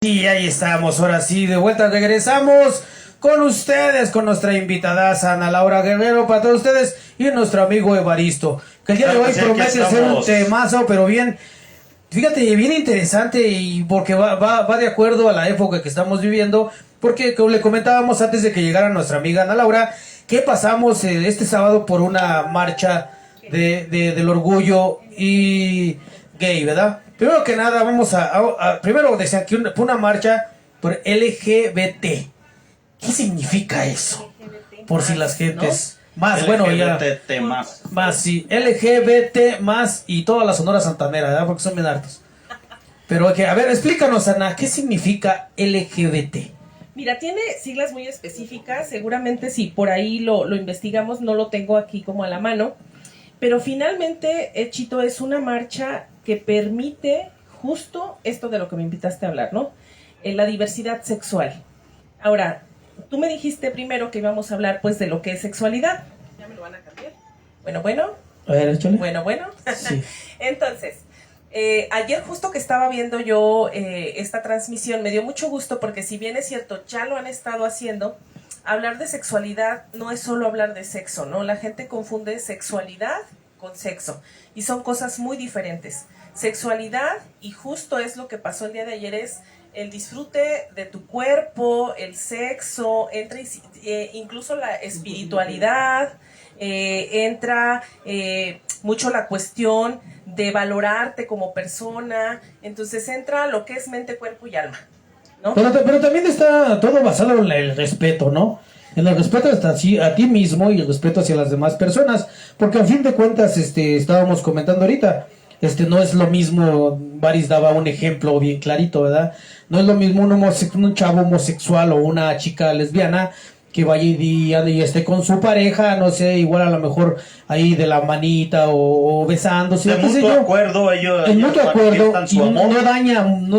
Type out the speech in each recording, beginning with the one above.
Y ahí estamos, ahora sí, de vuelta regresamos con ustedes, con nuestra invitada Ana Laura Guerrero para todos ustedes y nuestro amigo Evaristo, que el día de hoy promete ser un temazo, pero bien, fíjate, bien interesante y porque va de acuerdo a la época que estamos viviendo, porque como le comentábamos antes de que llegara nuestra amiga Ana Laura, que pasamos este sábado por una marcha del orgullo y gay, ¿verdad? Primero que nada, vamos primero decían que una marcha por LGBT. ¿Qué significa eso? Por si las gentes... ¿No? Más, LGBT bueno, ya... Más, sí. LGBT más y toda la Sonora Santanera, ¿verdad? Porque son bien hartos. Pero, a ver, explícanos, Ana, ¿qué significa LGBT? Mira, tiene siglas muy específicas. Seguramente si por ahí lo investigamos, no lo tengo aquí como a la mano. Pero finalmente, Chito, es una marcha que permite justo esto de lo que me invitaste a hablar, ¿no? La diversidad sexual. Ahora, tú me dijiste primero que íbamos a hablar pues de lo que es sexualidad. Ya me lo van a cambiar. Bueno. A ver, échale. Bueno. Sí. Entonces, ayer justo que estaba viendo yo esta transmisión, me dio mucho gusto porque si bien es cierto, ya lo han estado haciendo, hablar de sexualidad no es solo hablar de sexo, ¿no? La gente confunde sexualidad con sexo y son cosas muy diferentes. Sexualidad, y justo es lo que pasó el día de ayer, es el disfrute de tu cuerpo, el sexo, entra incluso la espiritualidad, entra mucho la cuestión de valorarte como persona, entonces entra lo que es mente, cuerpo y alma, ¿no? Pero también está todo basado en el respeto, ¿no? En el respeto hasta a ti mismo y el respeto hacia las demás personas, porque a fin de cuentas, estábamos comentando ahorita, no es lo mismo, Baris daba un ejemplo bien clarito, ¿verdad? No es lo mismo un chavo homosexual o una chica lesbiana que vaya y esté con su pareja, no sé, igual a lo mejor ahí de la manita o besándose. De mutuo acuerdo, ellos acuerdo, su amor. No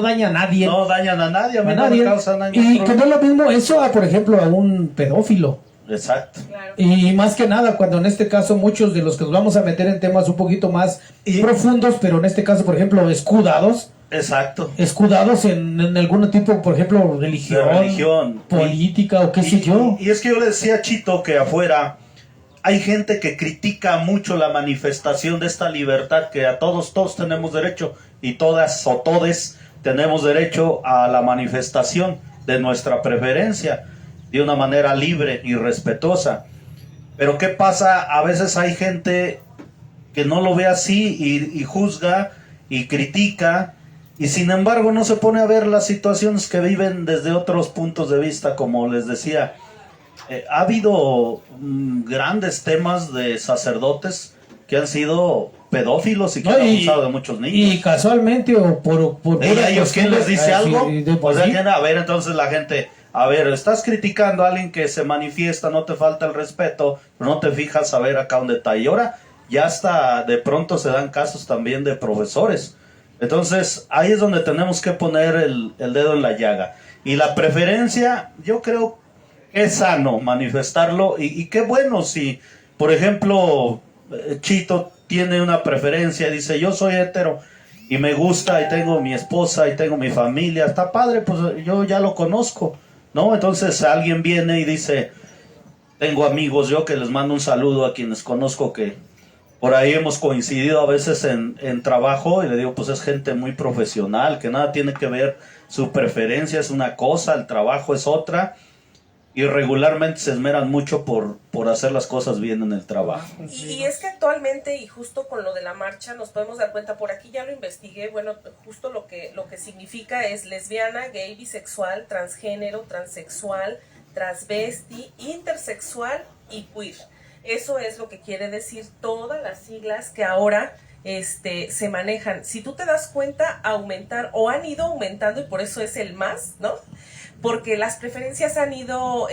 daña a nadie. No dañan a nadie, a mí no me causa daño. Y que no es lo mismo eso, por ejemplo, a un pedófilo. Exacto. Claro. Y más que nada, cuando en este caso muchos de los que nos vamos a meter en temas un poquito más profundos, pero en este caso, por ejemplo, escudados. Exacto. Escudados en algún tipo, por ejemplo, religión. Política o qué sé yo. Y es que yo le decía a Chito que afuera hay gente que critica mucho la manifestación de esta libertad, que a todos tenemos derecho, y todas o todes tenemos derecho a la manifestación de nuestra preferencia de una manera libre y respetuosa. Pero ¿qué pasa? A veces hay gente que no lo ve así y juzga y critica, y sin embargo no se pone a ver las situaciones que viven desde otros puntos de vista. Como les decía, ha habido grandes temas de sacerdotes que han sido pedófilos y que han abusado de muchos niños. Y casualmente o por ¿Y a ellos quién les dice algo? Pues, a ver, entonces la gente... A ver, estás criticando a alguien que se manifiesta, no te falta el respeto, pero no te fijas a ver acá un detalle. Y ahora ya hasta de pronto se dan casos también de profesores. Entonces ahí es donde tenemos que poner el dedo en la llaga. Y la preferencia, yo creo que es sano manifestarlo, y qué bueno si, por ejemplo, Chito tiene una preferencia, dice yo soy hetero y me gusta y tengo mi esposa y tengo mi familia, está padre, pues yo ya lo conozco, ¿no? Entonces alguien viene y dice, tengo amigos yo que les mando un saludo a quienes conozco que por ahí hemos coincidido a veces en trabajo, y le digo, pues es gente muy profesional, que nada tiene que ver, su preferencia es una cosa, el trabajo es otra, y regularmente se esmeran mucho por hacer las cosas bien en el trabajo. Y es que actualmente, y justo con lo de la marcha, nos podemos dar cuenta, por aquí ya lo investigué, bueno, justo lo que significa es lesbiana, gay, bisexual, transgénero, transexual, transvesti, intersexual y queer. Eso es lo que quiere decir todas las siglas que ahora se manejan. Si tú te das cuenta, han ido aumentando, y por eso es el más, ¿no? Porque las preferencias han ido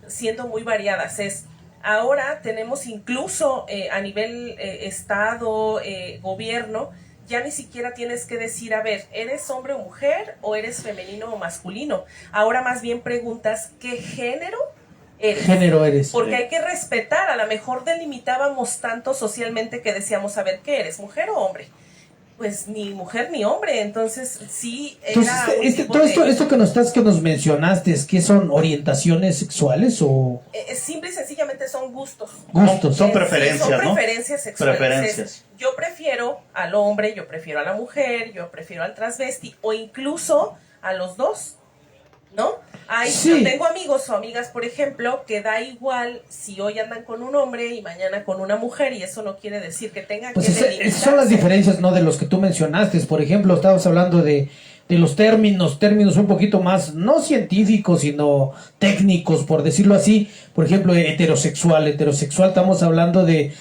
siendo muy variadas. Ahora tenemos incluso a nivel estado, gobierno, ya ni siquiera tienes que decir, a ver, ¿eres hombre o mujer o eres femenino o masculino? Ahora más bien preguntas, ¿qué género eres? Porque hay que respetar. A lo mejor delimitábamos tanto socialmente que decíamos, a ver, ¿qué eres, mujer o hombre? Pues ni mujer ni hombre, entonces sí era entonces, todo esto que nos mencionaste, ¿qué son orientaciones sexuales o...? Simple y sencillamente son gustos. Son preferencias, sí, son preferencias sexuales. Preferencias. Yo prefiero al hombre, yo prefiero a la mujer, yo prefiero al transvesti o incluso a los dos, ¿no? Yo tengo amigos o amigas, por ejemplo, que da igual si hoy andan con un hombre y mañana con una mujer, y eso no quiere decir que tengan que delimitarse. Esas son las diferencias, ¿no? De los que tú mencionaste. Por ejemplo, estabas hablando de los términos un poquito más, no científicos, sino técnicos, por decirlo así. Por ejemplo, heterosexual, estamos hablando de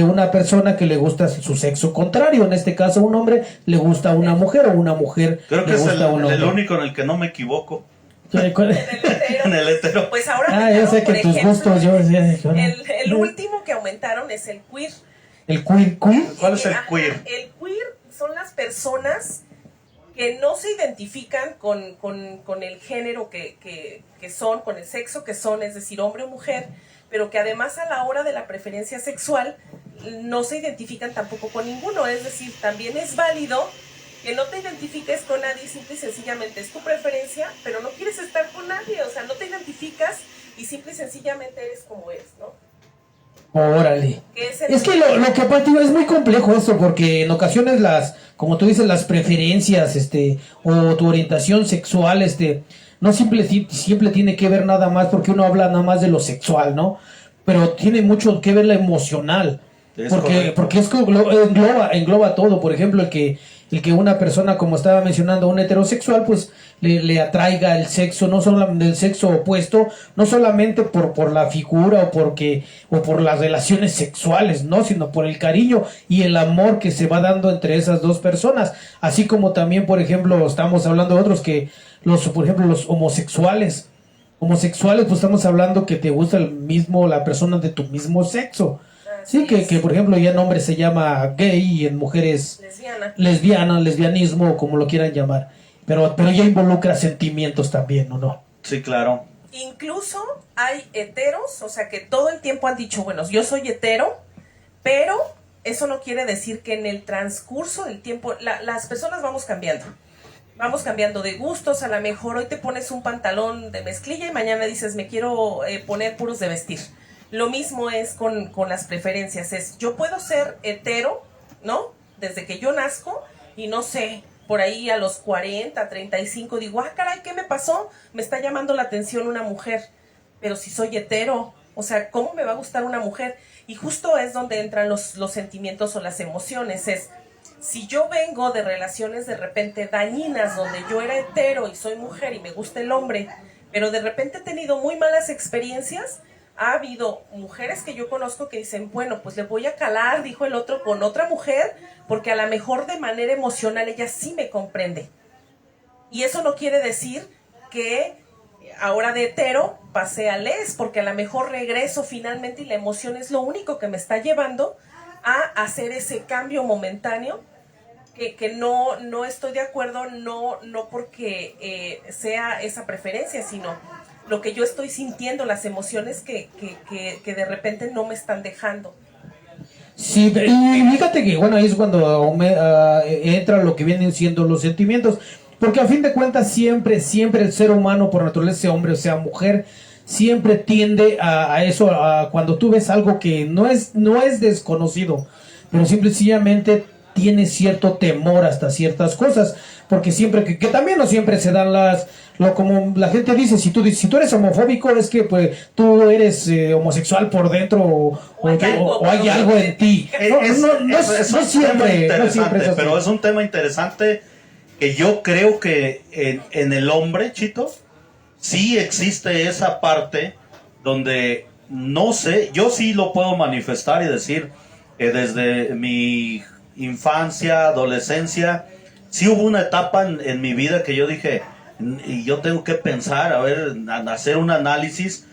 una persona que le gusta su sexo contrario. En este caso, un hombre le gusta a una mujer o una mujer creo que le es gusta a un hombre. el único en el que no me equivoco. En el hetero. Pues ahora yo sé que tus gustos, el último que aumentaron es el queer. ¿El queer? ¿Cuál es el queer? El queer son las personas que no se identifican con el género que son, con el sexo que son, es decir, hombre o mujer, pero que además a la hora de la preferencia sexual no se identifican tampoco con ninguno. Es decir, también es válido que no te identifiques con nadie, simple y sencillamente es tu preferencia, pero no quieres estar con nadie, o sea, no te identificas y simple y sencillamente eres como eres, ¿no? Órale. Es que lo que aparte es muy complejo eso, porque en ocasiones como tú dices, las preferencias, o tu orientación sexual, no siempre tiene que ver nada más, porque uno habla nada más de lo sexual, ¿no? Pero tiene mucho que ver lo emocional, porque es que engloba todo. Por ejemplo, el que una persona, como estaba mencionando, un heterosexual, pues le atraiga el sexo, no solo del sexo opuesto, no solamente por la figura o por las relaciones sexuales, no, sino por el cariño y el amor que se va dando entre esas dos personas. Así como también, por ejemplo, estamos hablando de otros por ejemplo, los homosexuales, pues estamos hablando que te gusta la persona de tu mismo sexo. Sí, que por ejemplo ya en hombres se llama gay y en mujeres lesbiana, lesbianismo, como lo quieran llamar. Pero ya involucra sentimientos también, ¿o no? Sí, claro. Incluso hay heteros, o sea, que todo el tiempo han dicho, bueno, yo soy hetero, pero eso no quiere decir que en el transcurso del tiempo, las personas vamos cambiando de gustos. A lo mejor hoy te pones un pantalón de mezclilla y mañana dices, me quiero poner puros de vestir. Lo mismo es con las preferencias. Yo puedo ser hetero, ¿no? Desde que yo nazco y no sé, por ahí a los 40, 35 digo, caray, ¿qué me pasó? Me está llamando la atención una mujer. Pero si soy hetero, o sea, ¿cómo me va a gustar una mujer? Y justo es donde entran los sentimientos o las emociones. Si yo vengo de relaciones de repente dañinas, donde yo era hetero y soy mujer y me gusta el hombre, pero de repente he tenido muy malas experiencias. Ha habido mujeres que yo conozco que dicen, bueno, pues le voy a calar, dijo el otro, con otra mujer, porque a lo mejor de manera emocional ella sí me comprende. Y eso no quiere decir que ahora de hetero pasé a les, porque a lo mejor regreso finalmente y la emoción es lo único que me está llevando a hacer ese cambio momentáneo, que no estoy de acuerdo, no porque sea esa preferencia, sino lo que yo estoy sintiendo, las emociones que de repente no me están dejando. Sí, y fíjate que bueno, ahí es cuando entra lo que vienen siendo los sentimientos, porque a fin de cuentas siempre el ser humano por naturaleza, sea hombre o sea mujer, siempre tiende a eso, cuando tú ves algo que no es desconocido, pero simplemente tiene cierto temor hasta ciertas cosas, porque siempre que también no siempre se dan como la gente dice, si tú eres homofóbico es que pues tú eres homosexual por dentro o hay algo en ti. No siempre es así. Pero es un tema interesante que yo creo que en el hombre, Chito, sí existe esa parte donde, no sé, yo sí lo puedo manifestar y decir que desde mi infancia, adolescencia, sí hubo una etapa en mi vida que yo dije, y yo tengo que pensar, hacer un análisis,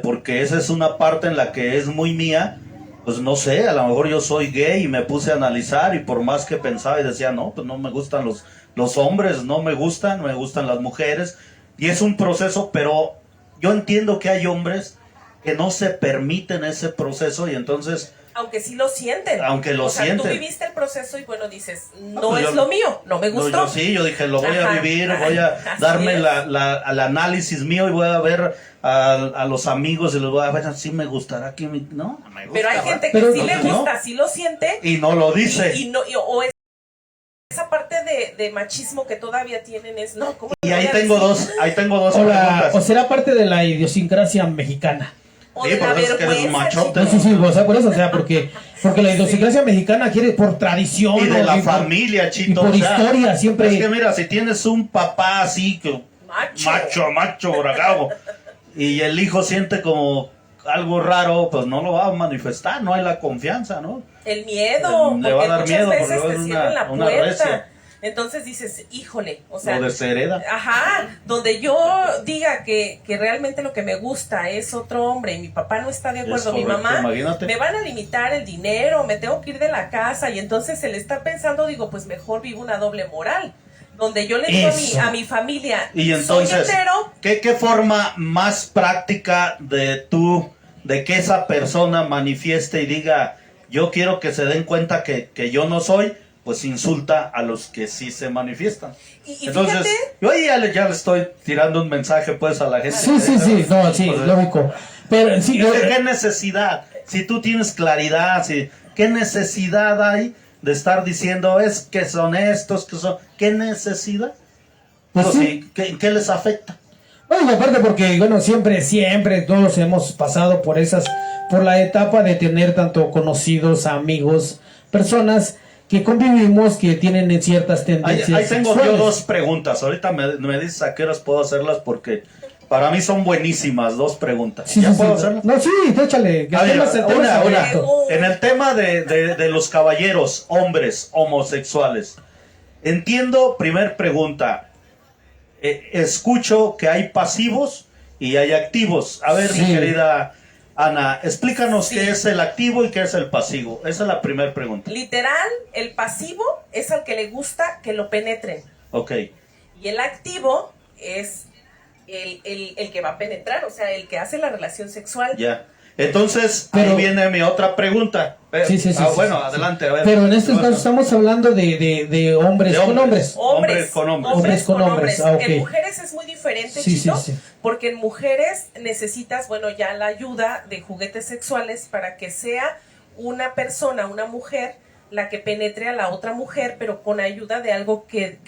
porque esa es una parte en la que es muy mía. Pues no sé, a lo mejor yo soy gay y me puse a analizar y por más que pensaba y decía, no, pues no me gustan los hombres, me gustan las mujeres. Y es un proceso, pero yo entiendo que hay hombres que no se permiten ese proceso y entonces Aunque sí lo sienten. Aunque lo sienten. Tú viviste el proceso y bueno, dices, no pues es lo mío, no me gustó. Yo dije, lo voy a vivir, voy a darme al análisis mío y voy a ver a los amigos y les voy a ver si me gustará que no me gusta. Pero hay gente que sí le gusta, sí lo siente. Y no lo dice. O esa parte de machismo que todavía tienen es, no, ¿cómo? Y ahí tengo dos preguntas. O será parte de la idiosincrasia mexicana. Sí, por eso es que eres un machote. No, sí, o sea, por eso, porque la idiosincrasia mexicana quiere por tradición. Y de la familia, Chito. Y por historia, siempre. Es que mira, si tienes un papá así, que macho, bragado, y el hijo siente como algo raro, pues no lo va a manifestar, no hay la confianza, ¿no? El miedo. Le va a dar miedo, veces porque te cierran la puerta. Entonces dices, híjole, o sea, lo deshereda. Ajá, donde yo diga que realmente lo que me gusta es otro hombre y mi papá no está de acuerdo, mi mamá, imagínate. me van a limitar el dinero, me tengo que ir de la casa y entonces el estar pensando, digo, pues mejor vivo una doble moral, donde yo le digo a mi familia, y entonces, soy hetero. ¿Qué forma más práctica de que esa persona manifieste y diga, yo quiero que se den cuenta que yo no soy? Pues insulta a los que sí se manifiestan. Y entonces, fíjate, yo ya le estoy tirando un mensaje pues a la gente. Sí, lógico. Pero sí, ¿qué necesidad? Si tú tienes claridad, ¿qué necesidad hay de estar diciendo es que son estos, que son? ¿Qué necesidad? Pues sí. ¿Qué les afecta? Bueno, aparte porque, bueno, siempre todos hemos pasado por la etapa de tener tanto conocidos, amigos, personas que convivimos, que tienen ciertas tendencias. Ahí tengo sexuales. yo dos preguntas. Ahorita me dices a qué horas puedo hacerlas porque para mí son buenísimas dos preguntas. Sí, ¿Ya sí, puedo sí. hacerlas? No, sí, échale. A ver, una. En el tema de los caballeros, hombres homosexuales. Entiendo, primer pregunta. Escucho que hay pasivos y hay activos. A ver, mi querida Ana, explícanos qué es el activo y qué es el pasivo. Esa es la primera pregunta. Literal, el pasivo es al que le gusta que lo penetren. Ok. Y el activo es el que va a penetrar, o sea, el que hace la relación sexual. Ya. Entonces, ahí viene mi otra pregunta. Bueno, adelante. A ver. Pero en este caso estamos hablando de hombres con hombres. Hombres con hombres. Okay. En mujeres es muy diferente, Chito, porque en mujeres necesitas, bueno, ya la ayuda de juguetes sexuales para que sea una persona, una mujer, la que penetre a la otra mujer, pero con ayuda de algo que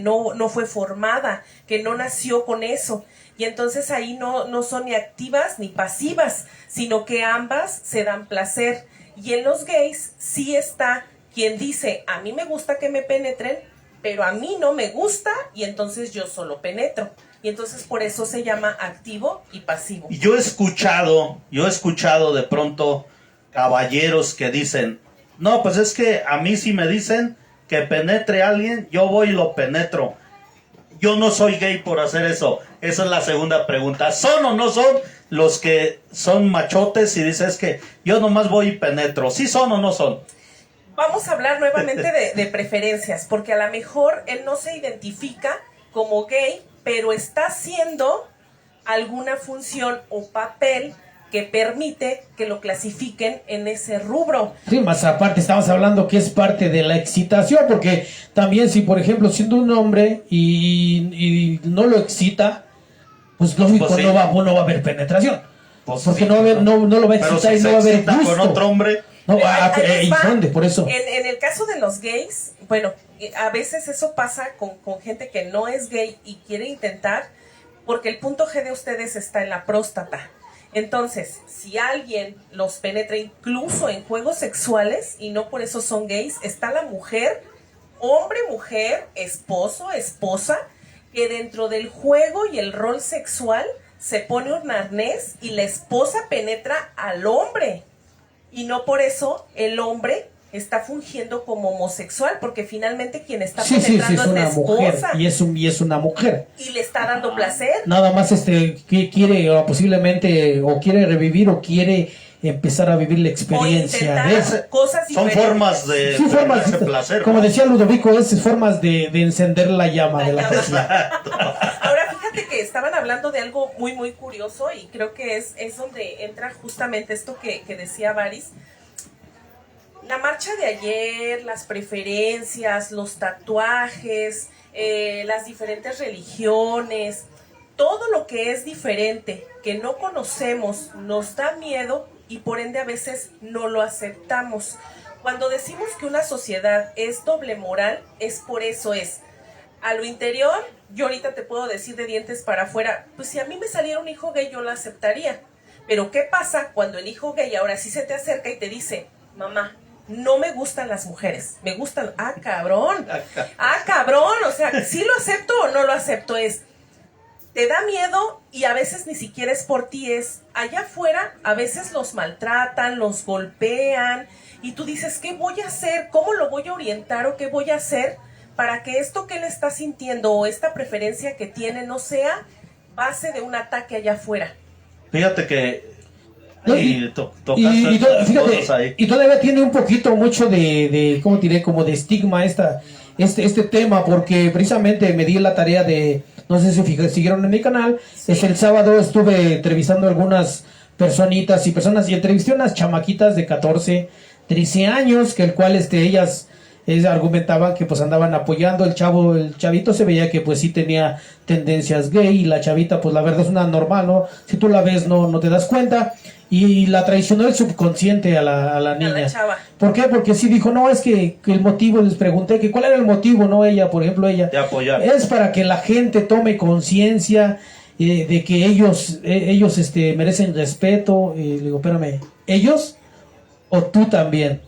no fue formada, que no nació con eso. Y entonces ahí no son ni activas ni pasivas, sino que ambas se dan placer. Y en los gays sí está quien dice, a mí me gusta que me penetren, pero a mí no me gusta y entonces yo solo penetro. Y entonces por eso se llama activo y pasivo. Yo he escuchado de pronto caballeros que dicen, no, pues es que a mí si me dicen que penetre a alguien, yo voy y lo penetro. Yo no soy gay por hacer eso. Esa es la segunda pregunta. ¿Son o no son los que son machotes y dices que yo nomás voy y penetro? ¿Sí son o no son? Vamos a hablar nuevamente de preferencias, porque a lo mejor él no se identifica como gay, pero está haciendo alguna función o papel que permite que lo clasifiquen en ese rubro. Sí, más aparte estamos hablando que es parte de la excitación, porque también si por ejemplo siendo un hombre y no lo excita, pues lógico no va a haber penetración, porque no lo va a excitar y no va a haber gusto. Con otro hombre. No, por eso. En el caso de los gays, bueno, a veces eso pasa con gente que no es gay y quiere intentar, porque el punto G de ustedes está en la próstata. Entonces, si alguien los penetra incluso en juegos sexuales y no por eso son gays, está la mujer, hombre, mujer, esposo, esposa, que dentro del juego y el rol sexual se pone un arnés y la esposa penetra al hombre. Y no por eso el hombre está fungiendo como homosexual, porque finalmente quien está penetrando es la esposa. Y es una mujer. Y le está dando placer. Nada más que quiere o posiblemente o quiere revivir o quiere empezar a vivir la experiencia de cosas son formas de placer. Como decía Ludovico, es formas de encender la llama de la persona. Ahora fíjate que estaban hablando de algo muy muy curioso y creo que es donde entra justamente esto que decía Varis. La marcha de ayer, las preferencias, los tatuajes, las diferentes religiones, todo lo que es diferente, que no conocemos, nos da miedo y por ende a veces no lo aceptamos. Cuando decimos que una sociedad es doble moral, es por eso es. A lo interior, yo ahorita te puedo decir de dientes para afuera, pues si a mí me saliera un hijo gay yo lo aceptaría. Pero ¿qué pasa cuando el hijo gay ahora sí se te acerca y te dice, mamá, no me gustan las mujeres, me gustan, cabrón, o sea, ¿sí lo acepto o no lo acepto? Te da miedo y a veces ni siquiera es por ti, es allá afuera, a veces los maltratan, los golpean y tú dices, ¿qué voy a hacer? ¿Cómo lo voy a orientar o qué voy a hacer para que esto que él está sintiendo o esta preferencia que tiene no sea base de un ataque allá afuera? Fíjate que y todavía tiene un poquito mucho de ¿cómo diré? Como de estigma este tema, porque precisamente me di la tarea de, no sé si siguieron en mi canal, sí. El sábado estuve entrevistando a algunas personitas y entrevisté a unas chamaquitas de 14, 13 años, que el cual ellas argumentaban que pues andaban apoyando el chavito se veía que pues sí tenía tendencias gay y la chavita pues la verdad es una normal, ¿no? Si tú la ves no te das cuenta y la traicionó el subconsciente a la niña. A la chava. ¿Por qué? Porque sí dijo, no, es que el motivo, les pregunté que cuál era el motivo, ¿no? Ella, por ejemplo, de apoyar. Es para que la gente tome conciencia de que ellos merecen respeto. Y le digo, espérame, ¿ellos o tú también?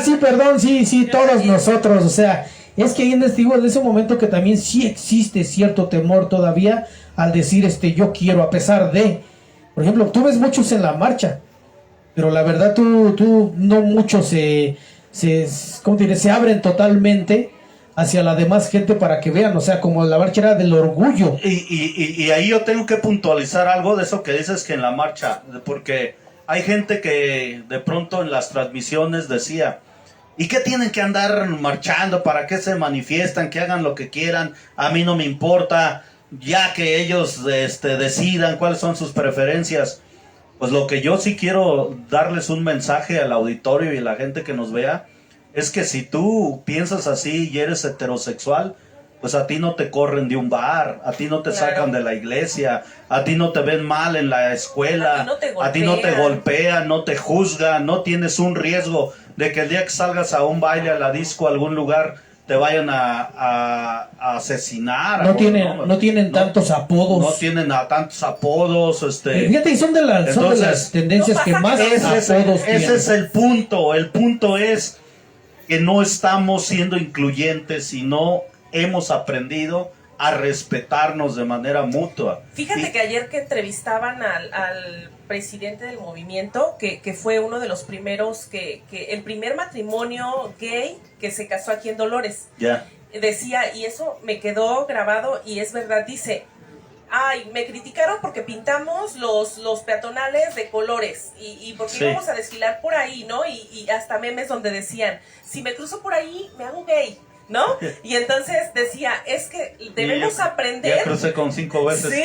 Sí, perdón, sí, todos nosotros, o sea, es que ahí en ese momento que también sí existe cierto temor todavía al decir, yo quiero, a pesar de, por ejemplo, tú ves muchos en la marcha, pero la verdad tú no muchos ¿cómo te diré? Se abren totalmente hacia la demás gente para que vean, o sea, como la marcha era del orgullo. Y ahí yo tengo que puntualizar algo de eso que dices que en la marcha, porque hay gente que de pronto en las transmisiones decía, ¿y qué tienen que andar marchando? ¿Para qué se manifiestan? Que hagan lo que quieran, a mí no me importa, ya que ellos decidan cuáles son sus preferencias. Pues lo que yo sí quiero darles un mensaje al auditorio y a la gente que nos vea, es que si tú piensas así y eres heterosexual, pues a ti no te corren de un bar, a ti no te sacan de la iglesia, a ti no te ven mal en la escuela, a ti no te golpean, no te juzgan, no tienes un riesgo de que el día que salgas a un baile, a la disco, a algún lugar, te vayan a asesinar. No tienen tantos apodos. No tienen tantos apodos. Fíjate, son de las tendencias que más apodos tienen. Ese es el punto. El punto es que no estamos siendo incluyentes y no hemos aprendido a respetarnos de manera mutua. Fíjate que ayer que entrevistaban al presidente del movimiento, que fue uno de los primeros, que el primer matrimonio gay que se casó aquí en Dolores, decía, y eso me quedó grabado y es verdad, dice, me criticaron porque pintamos los peatonales de colores y porque íbamos a desfilar por ahí, ¿no? Y hasta memes donde decían, si me cruzo por ahí, me hago gay, ¿no? Y entonces decía, es que debemos aprender... Ya crucé con 5 veces. Sí.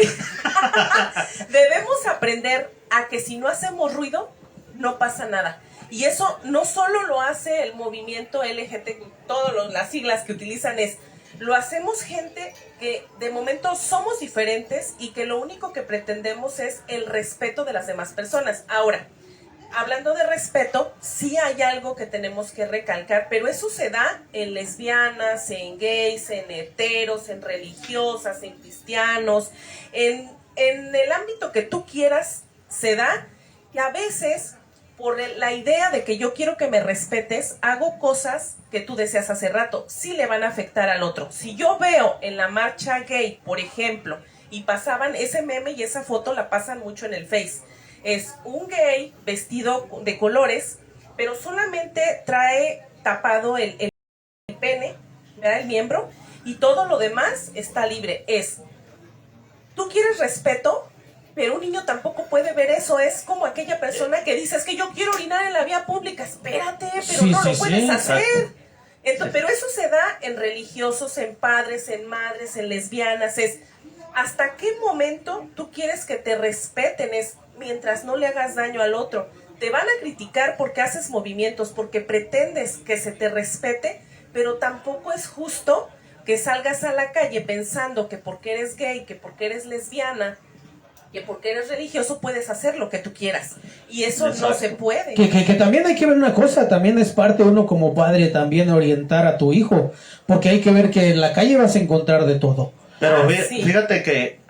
Debemos aprender a que si no hacemos ruido, no pasa nada. Y eso no solo lo hace el movimiento LGT, todas las siglas que utilizan lo hacemos gente que de momento somos diferentes y que lo único que pretendemos es el respeto de las demás personas. Ahora, hablando de respeto, sí hay algo que tenemos que recalcar, pero eso se da en lesbianas, en gays, en heteros, en religiosas, en cristianos, en el ámbito que tú quieras se da, que a veces por la idea de que yo quiero que me respetes, hago cosas que tú deseas hace rato, sí le van a afectar al otro. Si yo veo en la marcha gay, por ejemplo, y pasaban ese meme y esa foto la pasan mucho en el Face, es un gay vestido de colores, pero solamente trae tapado el pene, ¿verdad? El miembro, y todo lo demás está libre. ¿Tú quieres respeto? Pero un niño tampoco puede ver eso. Es como aquella persona que dice, es que yo quiero orinar en la vía pública. Espérate, pero no lo puedes hacer. Entonces, pero eso se da en religiosos, en padres, en madres, en lesbianas. ¿Hasta qué momento tú quieres que te respeten? Mientras no le hagas daño al otro. Te van a criticar porque haces movimientos, porque pretendes que se te respete, pero tampoco es justo que salgas a la calle pensando que porque eres gay, que porque eres lesbiana, que porque eres religioso puedes hacer lo que tú quieras. Y eso no se puede. Que también hay que ver una cosa, también es parte uno como padre también orientar a tu hijo, porque hay que ver que en la calle vas a encontrar de todo. Pero fíjate que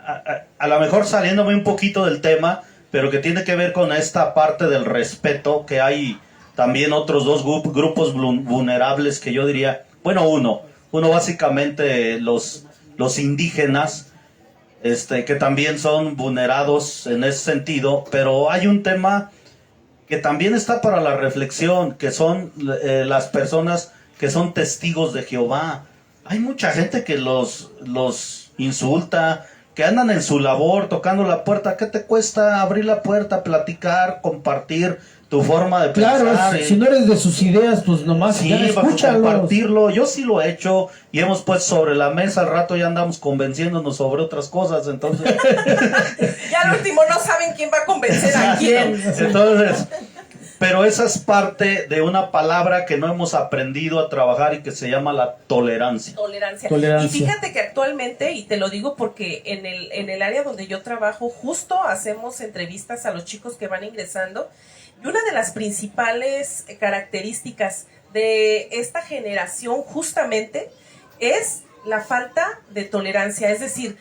a lo mejor saliéndome un poquito del tema, pero que tiene que ver con esta parte del respeto, que hay también otros dos grupos vulnerables que yo diría, bueno, uno básicamente los indígenas, que también son vulnerados en ese sentido, pero hay un tema que también está para la reflexión, que son las personas que son testigos de Jehová. Hay mucha gente que los insulta, que andan en su labor tocando la puerta. ¿Qué te cuesta abrir la puerta, platicar, compartir tu forma de pensar? Claro, si no eres de sus ideas, pues nomás escúchalo. Compartirlo. Yo sí lo he hecho y hemos puesto sobre la mesa. Al rato ya andamos convenciéndonos sobre otras cosas, entonces... Ya al último no saben quién va a convencer a quién. Entonces... Pero esa es parte de una palabra que no hemos aprendido a trabajar y que se llama la tolerancia. Tolerancia. Y fíjate que actualmente, y te lo digo porque en el área donde yo trabajo, justo hacemos entrevistas a los chicos que van ingresando, y una de las principales características de esta generación justamente es la falta de tolerancia, es decir,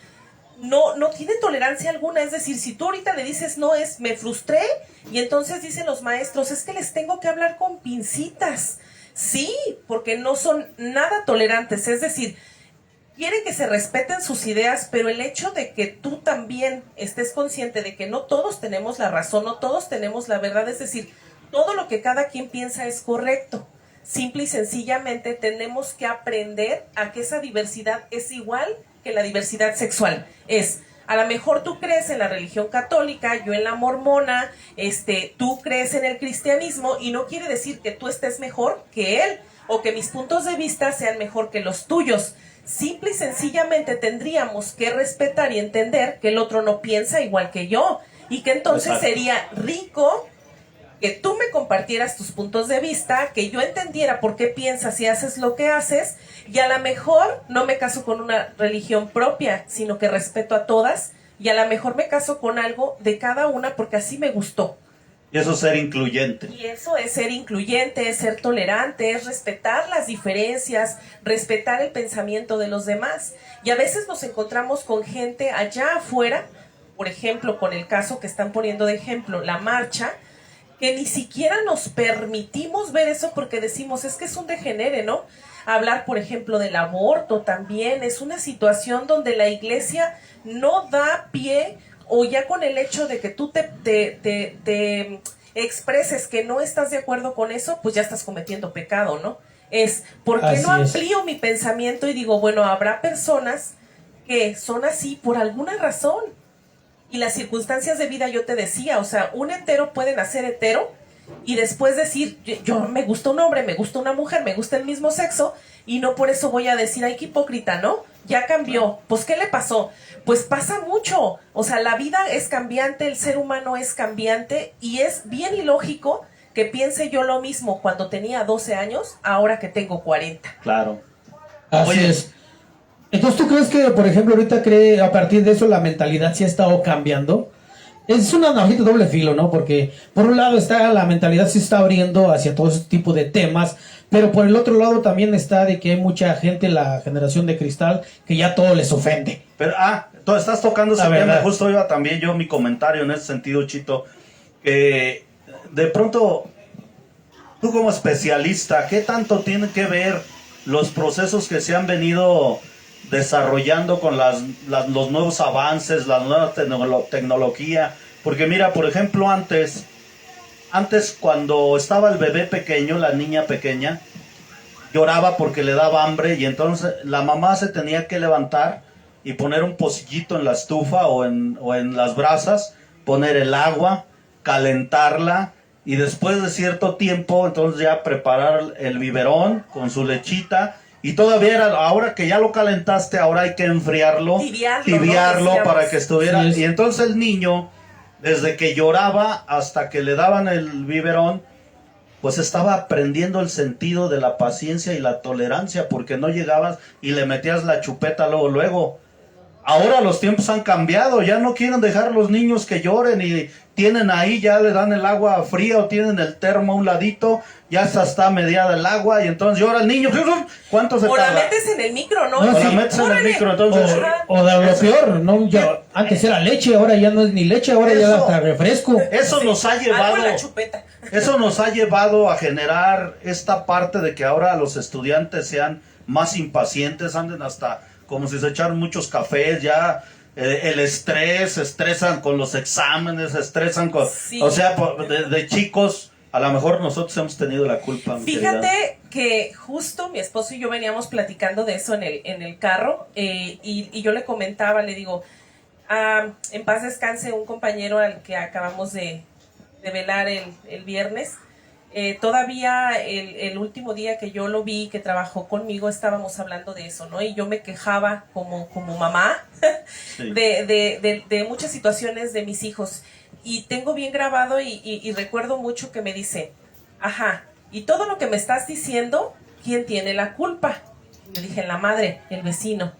no tiene tolerancia alguna, es decir, si tú ahorita le dices no es, me frustré, y entonces dicen los maestros, es que les tengo que hablar con pincitas, sí, porque no son nada tolerantes, es decir, quieren que se respeten sus ideas, pero el hecho de que tú también estés consciente de que no todos tenemos la razón, no todos tenemos la verdad, es decir, todo lo que cada quien piensa es correcto. Simple y sencillamente tenemos que aprender a que esa diversidad es igual que la diversidad sexual. A lo mejor tú crees en la religión católica, yo en la mormona, tú crees en el cristianismo, y no quiere decir que tú estés mejor que él o que mis puntos de vista sean mejor que los tuyos. Simple y sencillamente tendríamos que respetar y entender que el otro no piensa igual que yo, y que entonces sería rico que tú me compartieras tus puntos de vista, que yo entendiera por qué piensas y haces lo que haces, y a lo mejor no me caso con una religión propia, sino que respeto a todas, y a lo mejor me caso con algo de cada una porque así me gustó. Y eso es ser incluyente. Y eso es ser incluyente, es ser tolerante, es respetar las diferencias, respetar el pensamiento de los demás. Y a veces nos encontramos con gente allá afuera, por ejemplo, con el caso que están poniendo de ejemplo, la marcha, que ni siquiera nos permitimos ver eso porque decimos, es que es un degenere, ¿no? Hablar, por ejemplo, del aborto también es una situación donde la iglesia no da pie, o ya con el hecho de que tú te expreses que no estás de acuerdo con eso, pues ya estás cometiendo pecado, ¿no? ¿Por qué no amplío mi pensamiento y digo, bueno, habrá personas que son así por alguna razón? Y las circunstancias de vida, yo te decía, o sea, un hetero puede nacer hetero y después decir, yo me gusta un hombre, me gusta una mujer, me gusta el mismo sexo, y no por eso voy a decir, ay, qué hipócrita, ¿no? Ya cambió. Pues, ¿qué le pasó? Pues pasa mucho. O sea, la vida es cambiante, el ser humano es cambiante, y es bien ilógico que piense yo lo mismo cuando tenía 12 años, ahora que tengo 40. Claro. Así es. Entonces, ¿tú crees que, por ejemplo, ahorita a partir de eso la mentalidad sí ha estado cambiando? Es una navajita de doble filo, ¿no? Porque por un lado la mentalidad se está abriendo hacia todo ese tipo de temas, pero por el otro lado también está de que hay mucha gente, la generación de cristal, que ya todo les ofende. Pero, tú estás tocando ese tema, justo iba también yo mi comentario en ese sentido, Chito, que de pronto, tú como especialista, ¿qué tanto tiene que ver los procesos que se han venido desarrollando con los nuevos avances, la nueva tecnología? Porque mira, por ejemplo, antes cuando estaba el bebé pequeño, la niña pequeña, lloraba porque le daba hambre, y entonces la mamá se tenía que levantar y poner un pocillito en la estufa o en las brasas, poner el agua, calentarla, y después de cierto tiempo entonces ya preparar el biberón con su lechita. Y todavía ahora que ya lo calentaste, ahora hay que enfriarlo, tibiarlo para que estuviera. Y entonces el niño desde que lloraba hasta que le daban el biberón, pues estaba aprendiendo el sentido de la paciencia y la tolerancia, porque no llegabas y le metías la chupeta luego. Ahora los tiempos han cambiado, ya no quieren dejar a los niños que lloren y tienen ahí, ya le dan el agua fría o tienen el termo a un ladito, ya está mediada el agua y entonces llora el niño. ¿Cuánto se tarda? O la metes en el micro, ¿no? No, O sí. la metes en el micro, entonces... O de lo peor, ¿no? Antes era leche, ahora ya no es ni leche, ahora ya hasta refresco. Eso nos ha llevado... Algo en la chupeta. Eso nos ha llevado a generar esta parte de que ahora los estudiantes sean más impacientes, anden hasta como si se echaran muchos cafés, ya el estrés, se estresan con los exámenes, se estresan con... Sí. O sea, de chicos, a lo mejor nosotros hemos tenido la culpa. Fíjate que justo mi esposo y yo veníamos platicando de eso en el carro y yo le comentaba, le digo, en paz descanse un compañero al que acabamos de velar el viernes. Todavía el último día que yo lo vi, que trabajó conmigo, estábamos hablando de eso, ¿no? Y yo me quejaba como mamá Sí. de muchas situaciones de mis hijos. Y tengo bien grabado y recuerdo mucho que me dice, ajá, y todo lo que me estás diciendo, ¿quién tiene la culpa? Yo dije, la madre, el vecino,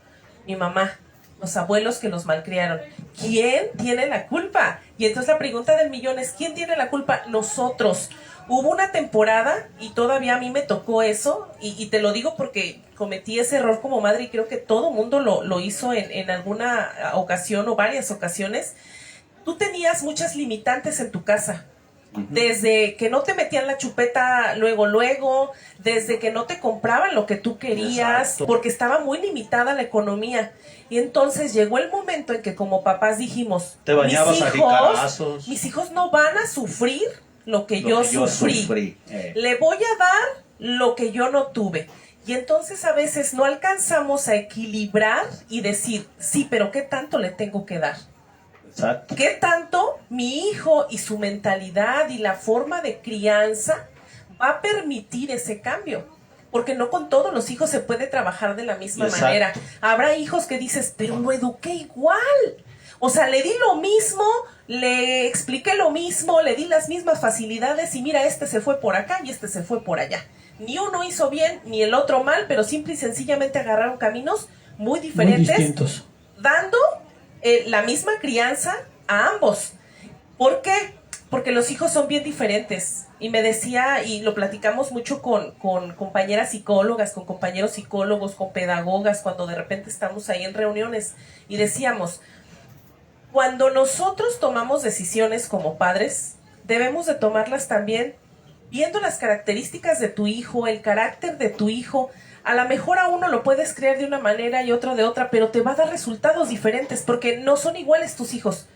mi mamá, los abuelos que los malcriaron. ¿Quién tiene la culpa? Y entonces la pregunta del millón es, ¿quién tiene la culpa? Nosotros. Hubo una temporada, y todavía a mí me tocó eso, y te lo digo porque cometí ese error como madre, y creo que todo mundo lo hizo en alguna ocasión o varias ocasiones. Tú tenías muchas limitantes en tu casa. Desde que no te metían la chupeta luego, desde que no te compraban lo que tú querías, Exacto. porque estaba muy limitada la economía. Y entonces llegó el momento en que como papás dijimos, Te bañabas a jicarazos. mis hijos no van a sufrir lo que yo sufrí. Le voy a dar lo que yo no tuve. Y entonces a veces no alcanzamos a equilibrar y decir, sí, pero ¿qué tanto le tengo que dar? Exacto. ¿Qué tanto mi hijo y su mentalidad y la forma de crianza va a permitir ese cambio? Porque no con todos los hijos se puede trabajar de la misma Exacto. manera. Habrá hijos que dices, pero lo eduqué igual. O sea, le di lo mismo, le expliqué lo mismo, le di las mismas facilidades y mira, este se fue por acá y este se fue por allá. Ni uno hizo bien, ni el otro mal, pero simple y sencillamente agarraron caminos muy diferentes, Muy distintos. dando la misma crianza a ambos. ¿Por qué? Porque los hijos son bien diferentes. Y me decía, y lo platicamos mucho con compañeras psicólogas, con compañeros psicólogos, con pedagogas, cuando de repente estamos ahí en reuniones, y decíamos, cuando nosotros tomamos decisiones como padres, debemos de tomarlas también viendo las características de tu hijo, el carácter de tu hijo. A lo mejor a uno lo puedes crear de una manera y otro de otra, pero te va a dar resultados diferentes porque no son iguales tus hijos.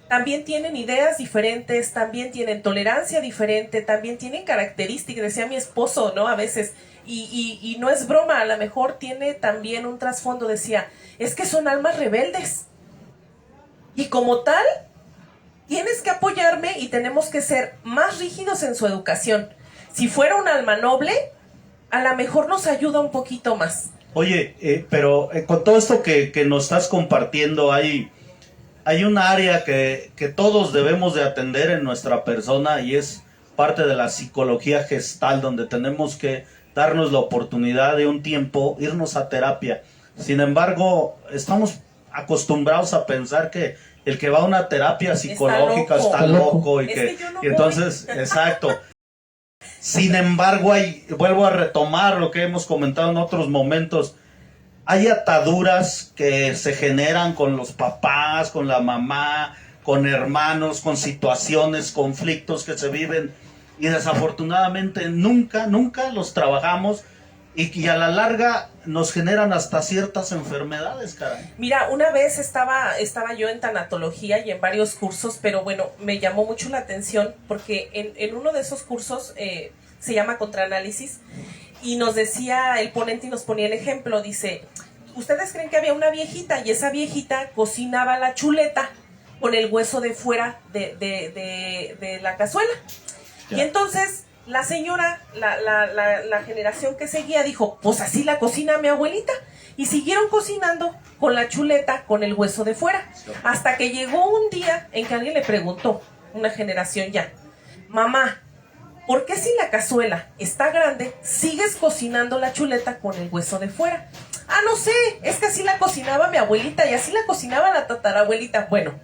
También tienen ideas diferentes, también tienen tolerancia diferente, también tienen características, decía mi esposo, ¿no? A veces, y no es broma, a lo mejor tiene también un trasfondo, decía, es que son almas rebeldes. Y como tal, tienes que apoyarme y tenemos que ser más rígidos en su educación. Si fuera un alma noble, a lo mejor nos ayuda un poquito más. Oye, pero con todo esto que nos estás compartiendo, hay un área que todos debemos de atender en nuestra persona y es parte de la psicología gestal, donde tenemos que darnos la oportunidad de un tiempo, irnos a terapia. Sin embargo, estamos acostumbrados a pensar que el que va a una terapia psicológica está loco y que yo no y entonces, exacto. Sin embargo, vuelvo a retomar lo que hemos comentado en otros momentos. Hay ataduras que se generan con los papás, con la mamá, con hermanos, con situaciones, conflictos que se viven y desafortunadamente nunca los trabajamos y a la larga nos generan hasta ciertas enfermedades, caray. Mira, una vez estaba yo en tanatología y en varios cursos, pero bueno, me llamó mucho la atención porque en uno de esos cursos se llama contraanálisis y nos decía el ponente y nos ponía el ejemplo, dice, ¿ustedes creen que había una viejita y esa viejita cocinaba la chuleta con el hueso de fuera de la cazuela? Ya. Y entonces la señora, la generación que seguía dijo, pues así la cocina mi abuelita. Y siguieron cocinando con la chuleta, con el hueso de fuera. Hasta que llegó un día en que alguien le preguntó, una generación ya, mamá, ¿por qué si la cazuela está grande, sigues cocinando la chuleta con el hueso de fuera? Ah, no sé, es que así la cocinaba mi abuelita y así la cocinaba la tatarabuelita. Bueno,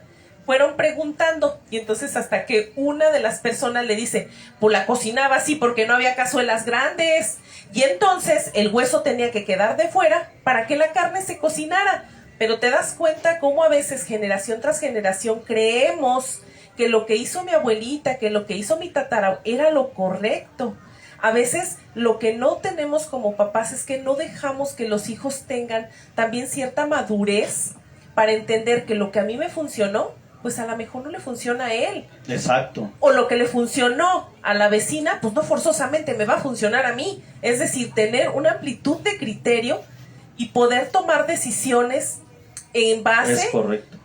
fueron preguntando y entonces hasta que una de las personas le dice, pues la cocinaba así porque no había cazuelas grandes. Y entonces el hueso tenía que quedar de fuera para que la carne se cocinara. Pero te das cuenta cómo a veces generación tras generación creemos que lo que hizo mi abuelita, que lo que hizo mi tatara era lo correcto. A veces lo que no tenemos como papás es que no dejamos que los hijos tengan también cierta madurez para entender que lo que a mí me funcionó, pues a lo mejor no le funciona a él. Exacto. O lo que le funcionó a la vecina, pues no forzosamente me va a funcionar a mí. Es decir, tener una amplitud de criterio y poder tomar decisiones en base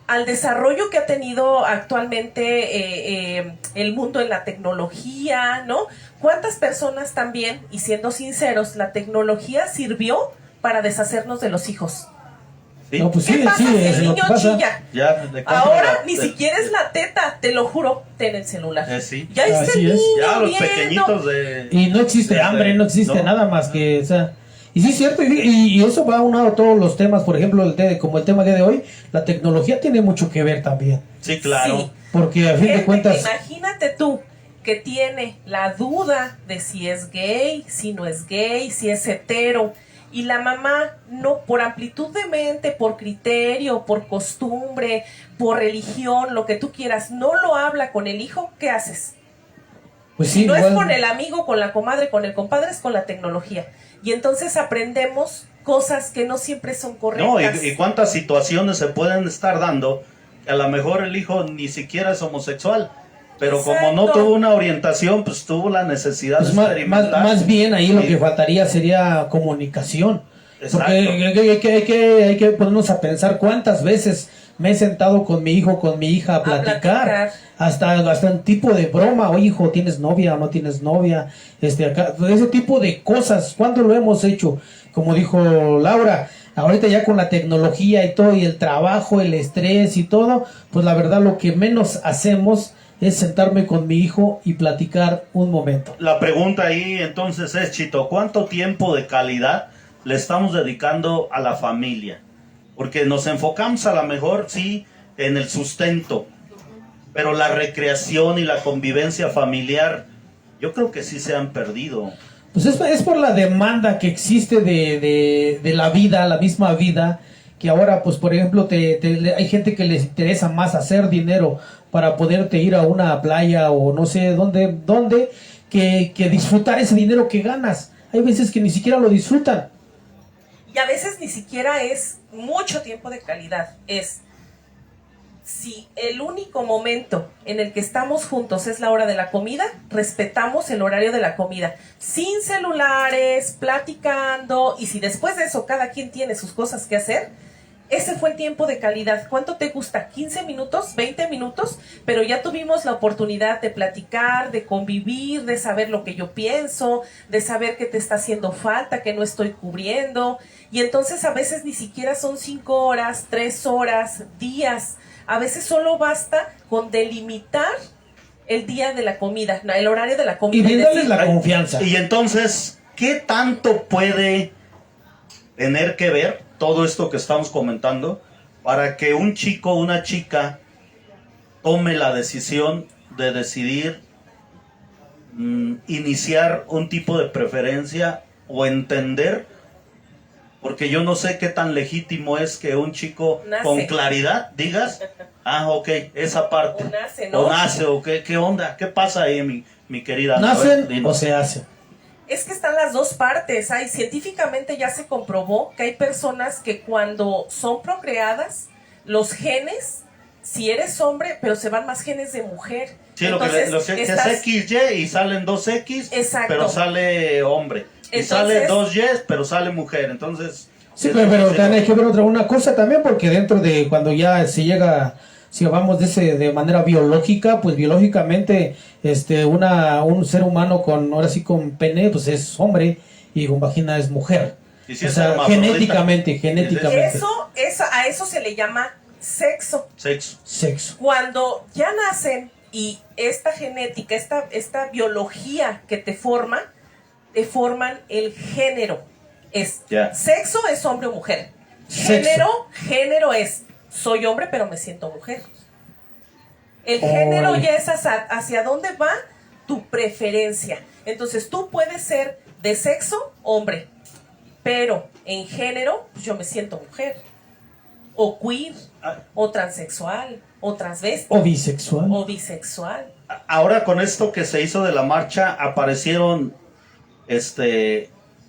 al desarrollo que ha tenido actualmente el mundo en la tecnología, ¿no? ¿Cuántas personas también, y siendo sinceros, la tecnología sirvió para deshacernos de los hijos? ¿Sí? No, pues ¿Qué sí, pasa sí, si el es lo niño que pasa. chilla? Ahora ni siquiera es la teta, te lo juro, ten el celular. Sí. Ya está el niño ya los viendo. pequeñitos de... Y no existe hambre, no existe nada más que, o sea, y sí es cierto, y eso va aunado a todos los temas, por ejemplo, como el tema de hoy, la tecnología tiene mucho que ver también. Sí, claro. Sí. Porque a fin de cuentas... Imagínate tú que tiene la duda de si es gay, si no es gay, si es hetero, y la mamá no, por amplitud de mente, por criterio, por costumbre, por religión, lo que tú quieras, no lo habla con el hijo, ¿qué haces? Pues sí, no igual... es con el amigo, con la comadre, con el compadre, es con la tecnología. Y entonces aprendemos cosas que no siempre son correctas. No, y cuántas situaciones se pueden estar dando. A lo mejor el hijo ni siquiera es homosexual, pero Exacto. como no tuvo una orientación, pues tuvo la necesidad pues de experimentar. Más bien ahí lo que faltaría sería comunicación. Exacto. Porque hay que ponernos a pensar cuántas veces me he sentado con mi hijo, con mi hija a platicar. Hasta un tipo de broma, oye hijo, ¿tienes novia o no tienes novia? Ese tipo de cosas, ¿cuándo lo hemos hecho? Como dijo Laura, ahorita ya con la tecnología y todo, y el trabajo, el estrés y todo, pues la verdad lo que menos hacemos es sentarme con mi hijo y platicar un momento. La pregunta ahí entonces es, Chito, ¿cuánto tiempo de calidad le estamos dedicando a la familia? Porque nos enfocamos a lo mejor, sí, en el sustento, pero la recreación y la convivencia familiar, yo creo que sí se han perdido. Pues es por la demanda que existe de la vida, la misma vida, que ahora, pues por ejemplo, hay gente que les interesa más hacer dinero para poderte ir a una playa o no sé dónde que disfrutar ese dinero que ganas. Hay veces que ni siquiera lo disfrutan. Y a veces ni siquiera es mucho tiempo de calidad, es si el único momento en el que estamos juntos es la hora de la comida, respetamos el horario de la comida, sin celulares, platicando, y si después de eso cada quien tiene sus cosas que hacer, ese fue el tiempo de calidad. ¿Cuánto te gusta? ¿15 minutos? ¿20 minutos? Pero ya tuvimos la oportunidad de platicar, de convivir, de saber lo que yo pienso, de saber qué te está haciendo falta, qué no estoy cubriendo. Y entonces a veces ni siquiera son 5 horas, 3 horas, días. A veces solo basta con delimitar el día de la comida, el horario de la comida. Y brindarles la confianza. Y entonces, ¿qué tanto puede tener que ver todo esto que estamos comentando para que un chico o una chica tome la decisión de decidir iniciar un tipo de preferencia o entender? Porque yo no sé qué tan legítimo es que un chico con claridad digas, ok, esa parte. O nace, ¿no? O nace, o qué onda, qué pasa ahí, mi querida. ¿Nacen o se hacen? Es que están las dos partes. Científicamente ya se comprobó que hay personas que cuando son procreadas, los genes, si eres hombre, pero se van más genes de mujer. Sí, entonces, que es XY y salen 2X, pero sale hombre. Y sale 2Y, pero sale mujer. Entonces... Sí, pero también hay que ver una cosa también, porque dentro de cuando ya se llega... Si hablamos de manera biológica, pues biológicamente un ser humano con pene, pues es hombre, y con vagina es mujer. Y si o es sea, hermafrodita. genéticamente. A eso se le llama sexo. Sexo. Cuando ya nacen y esta genética, esta biología que te forman el género. Sexo es hombre o mujer. Género es soy hombre pero me siento mujer. El género ya es hacia dónde va tu preferencia. Entonces tú puedes ser de sexo hombre, pero en género pues yo me siento mujer. O queer, o transexual, o transvesti. O bisexual. Ahora con esto que se hizo de la marcha, aparecieron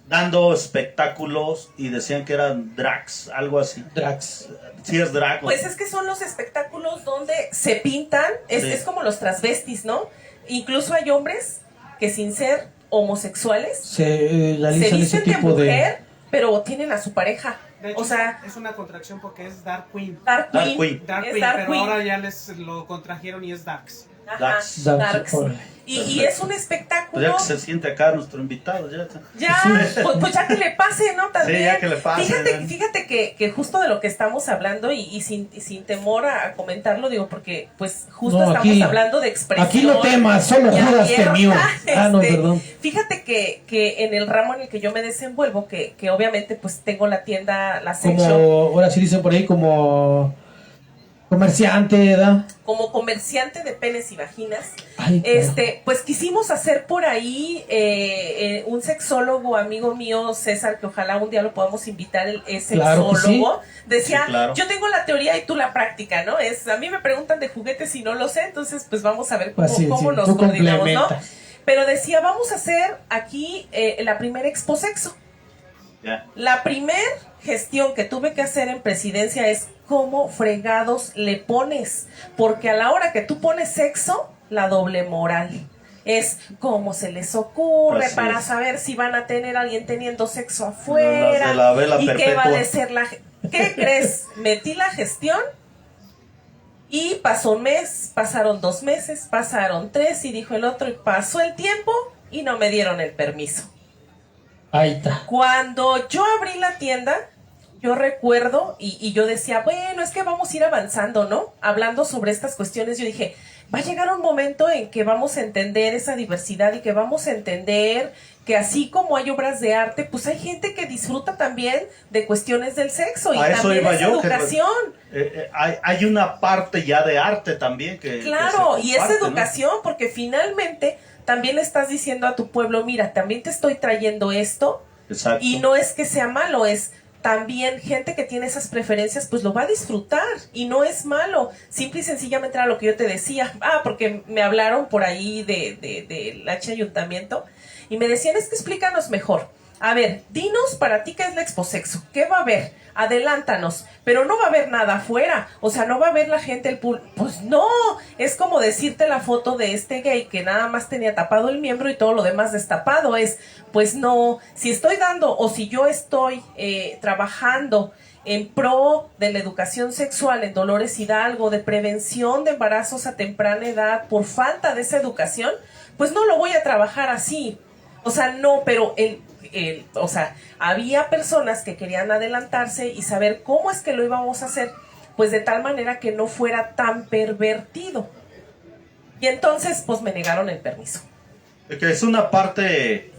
dando espectáculos y decían que eran drags, algo así. Drags. Sí, es drag. Pues es que son los espectáculos donde se pintan, es como los transvestis, ¿no? Incluso hay hombres que sin ser homosexuales se visten de mujer, pero tienen a su pareja. De hecho, o sea, es una contracción porque es Dark Queen. Dark Queen, pero ahora ya lo contrajeron y es Darks. Darks. Y es un espectáculo. Pues ya que se siente acá nuestro invitado. Pues ya que le pase, ¿no? También. Sí, ya que le pase. Fíjate que justo de lo que estamos hablando y sin temor a comentarlo, digo, porque pues justo estamos hablando de expresión. Aquí no temas, solo jodas mío. No, perdón. Fíjate que en el ramo en el que yo me desenvuelvo, que obviamente pues tengo la tienda, la sex shop. Ahora sí dicen por ahí como comerciante, ¿verdad? Como comerciante de penes y vaginas. Ay, pues quisimos hacer por ahí un sexólogo, amigo mío, César, que ojalá un día lo podamos invitar, es sexólogo. Sí. Decía, claro. Yo tengo la teoría y tú la práctica, ¿no? A mí me preguntan de juguetes y no lo sé, entonces pues vamos a ver cómo nos coordinamos, ¿no? Pero decía, vamos a hacer aquí la primera Expo Sexo. Yeah. La primer gestión que tuve que hacer en presidencia es cómo fregados le pones, porque a la hora que tú pones sexo, la doble moral es cómo se les ocurre para saber si van a tener a alguien teniendo sexo afuera y qué va a ser ¿qué crees? Metí la gestión y pasó un mes, pasaron 2 meses, pasaron 3 y dijo el otro y pasó el tiempo y no me dieron el permiso. Ahí está. Cuando yo abrí la tienda, yo recuerdo y yo decía, bueno, es que vamos a ir avanzando, ¿no? Hablando sobre estas cuestiones, yo dije, va a llegar un momento en que vamos a entender esa diversidad y que vamos a entender que así como hay obras de arte, pues hay gente que disfruta también de cuestiones del sexo y también es educación. Hay una parte ya de arte también que claro, y es educación, ¿no? Porque finalmente también le estás diciendo a tu pueblo, mira, también te estoy trayendo esto. Exacto. Y no es que sea malo, es también gente que tiene esas preferencias, pues lo va a disfrutar y no es malo. Simple y sencillamente era lo que yo te decía. Porque me hablaron por ahí del H ayuntamiento y me decían, es que explícanos mejor. A ver, dinos para ti qué es la Exposexo, qué va a haber, adelántanos, pero no va a haber nada afuera, o sea, no va a haber la gente, el público, pues no, es como decirte la foto de este gay que nada más tenía tapado el miembro y todo lo demás destapado, pues no, si estoy dando o si yo estoy trabajando en pro de la educación sexual en Dolores Hidalgo, de prevención de embarazos a temprana edad, por falta de esa educación, pues no lo voy a trabajar así, o sea, no, pero o sea, había personas que querían adelantarse y saber cómo es que lo íbamos a hacer, pues de tal manera que no fuera tan pervertido. Y entonces, pues me negaron el permiso. Que es una parte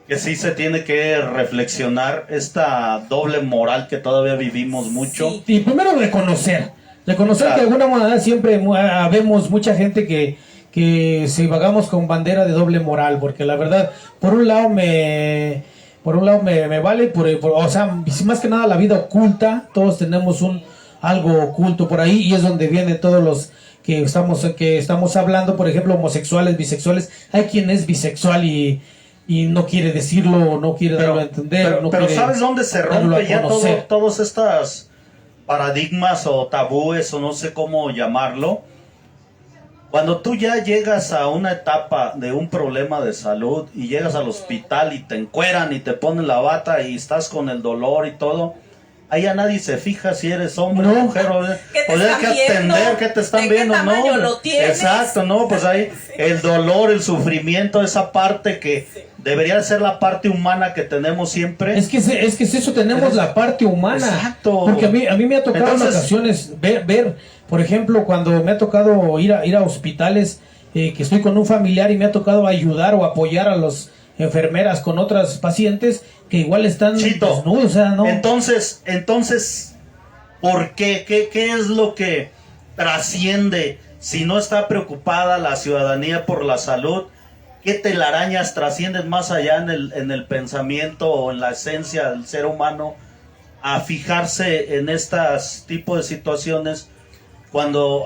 que sí se tiene que reflexionar, esta doble moral que todavía vivimos mucho. Sí. Y primero reconocer claro. Que de alguna manera siempre vemos mucha gente que si vagamos con bandera de doble moral, porque la verdad, por un lado me vale, o sea, más que nada la vida oculta, todos tenemos algo oculto por ahí, y es donde vienen todos los que estamos hablando, por ejemplo, homosexuales, bisexuales. Hay quien es bisexual y no quiere decirlo, no quiere darlo a entender. Pero ¿sabes dónde se rompe ya todos estos paradigmas o tabúes o no sé cómo llamarlo? Cuando tú ya llegas a una etapa de un problema de salud y llegas al hospital y te encueran y te ponen la bata y estás con el dolor y todo, ahí ya nadie se fija si eres hombre o mujer. O hay que atender que te están viendo, ¿no? Lo tienes. Exacto, ¿no? Pues ahí el dolor, el sufrimiento, esa parte que debería ser la parte humana que tenemos siempre. Es que es eso, tenemos la parte humana. Exacto. Porque a mí me ha tocado Entonces, en ocasiones ver, por ejemplo, cuando me ha tocado ir a hospitales, que estoy con un familiar y me ha tocado ayudar o apoyar a las enfermeras con otras pacientes que igual están Chito, desnudos, o sea, ¿no? Entonces, ¿por qué? ¿Qué es lo que trasciende si no está preocupada la ciudadanía por la salud? ¿Qué telarañas trascienden más allá en el pensamiento o en la esencia del ser humano a fijarse en estas tipos de situaciones cuando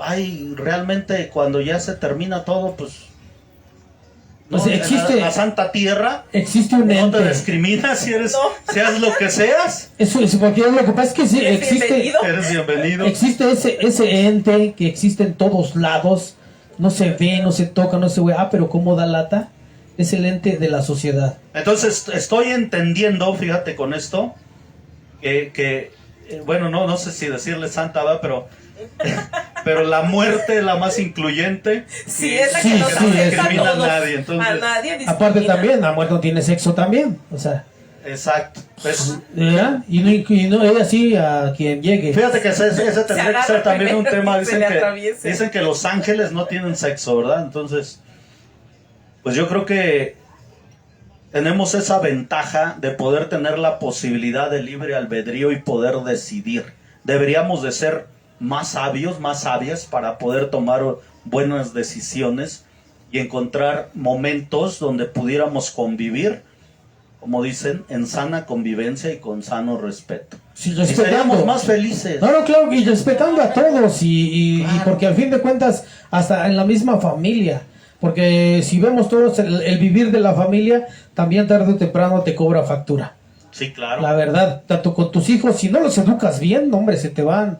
cuando ya se termina todo, pues... Pues ¿no? existe la santa tierra, existe un no ente. te discriminas seas lo que seas, Eso es porque lo que pasa es que sí, eres bienvenido. existe ese ente que existe en todos lados, no se ve, no se toca, no se ve, pero cómo da lata, es el ente de la sociedad. Entonces estoy entendiendo, fíjate con esto, bueno, no sé si decirle santa, ¿verdad? Pero la muerte es la más incluyente. Sí, es la que Sí, no sí, se discrimina a todos. nadie, entonces- A nadie discrimina. Aparte también, la muerte no tiene sexo también, o sea, Exacto. Pues, ¿verdad? Y no es así a quien llegue. fíjate que ese tendría que agarra ser también un primero tema. y se le atraviese. Dicen que los ángeles no tienen sexo, ¿verdad? Entonces, pues yo creo que tenemos esa ventaja de poder tener la posibilidad de libre albedrío y poder decidir. Deberíamos de ser más sabios, más sabias para poder tomar buenas decisiones y encontrar momentos donde pudiéramos convivir, como dicen, en sana convivencia y con sano respeto. Sí, Y respetando. seríamos más felices. No, claro, y respetando a todos, y Claro. porque al fin de cuentas, hasta en la misma familia, porque si vemos todos el vivir de la familia, también tarde o temprano te cobra factura. Sí, claro. La verdad, tanto con tus hijos, si no los educas bien, hombre, se te van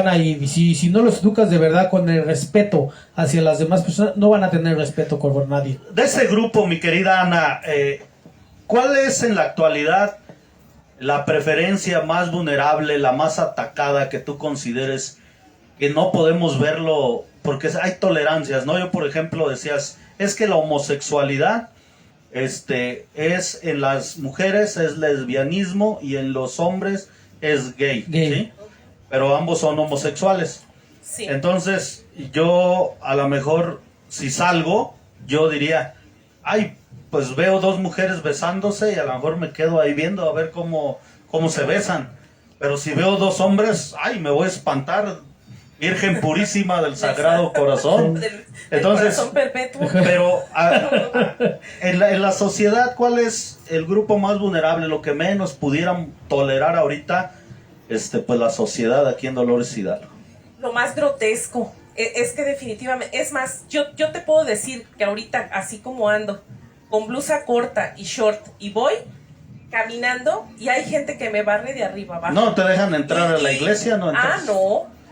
ahí. Si no los educas de verdad con el respeto hacia las demás personas, no van a tener respeto por nadie. De ese grupo, mi querida Ana, ¿cuál es en la actualidad la preferencia más vulnerable, la más atacada que tú consideres que no podemos verlo? Porque hay tolerancias, ¿no? Yo, por ejemplo, decías, es que la homosexualidad es en las mujeres es lesbianismo y en los hombres es gay. ¿Sí? Pero ambos son homosexuales. Sí. Entonces, yo a lo mejor, si salgo, yo diría, pues veo dos mujeres besándose y a lo mejor me quedo ahí viendo a ver cómo se besan. Pero si veo dos hombres, me voy a espantar. Virgen purísima del Sagrado Corazón. Del Entonces, corazón perpetuo. pero en la sociedad, ¿cuál es el grupo más vulnerable? Lo que menos pudieran tolerar ahorita, pues la sociedad aquí en Dolores Hidalgo. Lo más grotesco es que definitivamente, es más, yo te puedo decir que ahorita, así como ando, con blusa corta y short, y voy caminando y hay gente que me barre de arriba abajo. ¿No te dejan entrar a la iglesia? ¿No entras?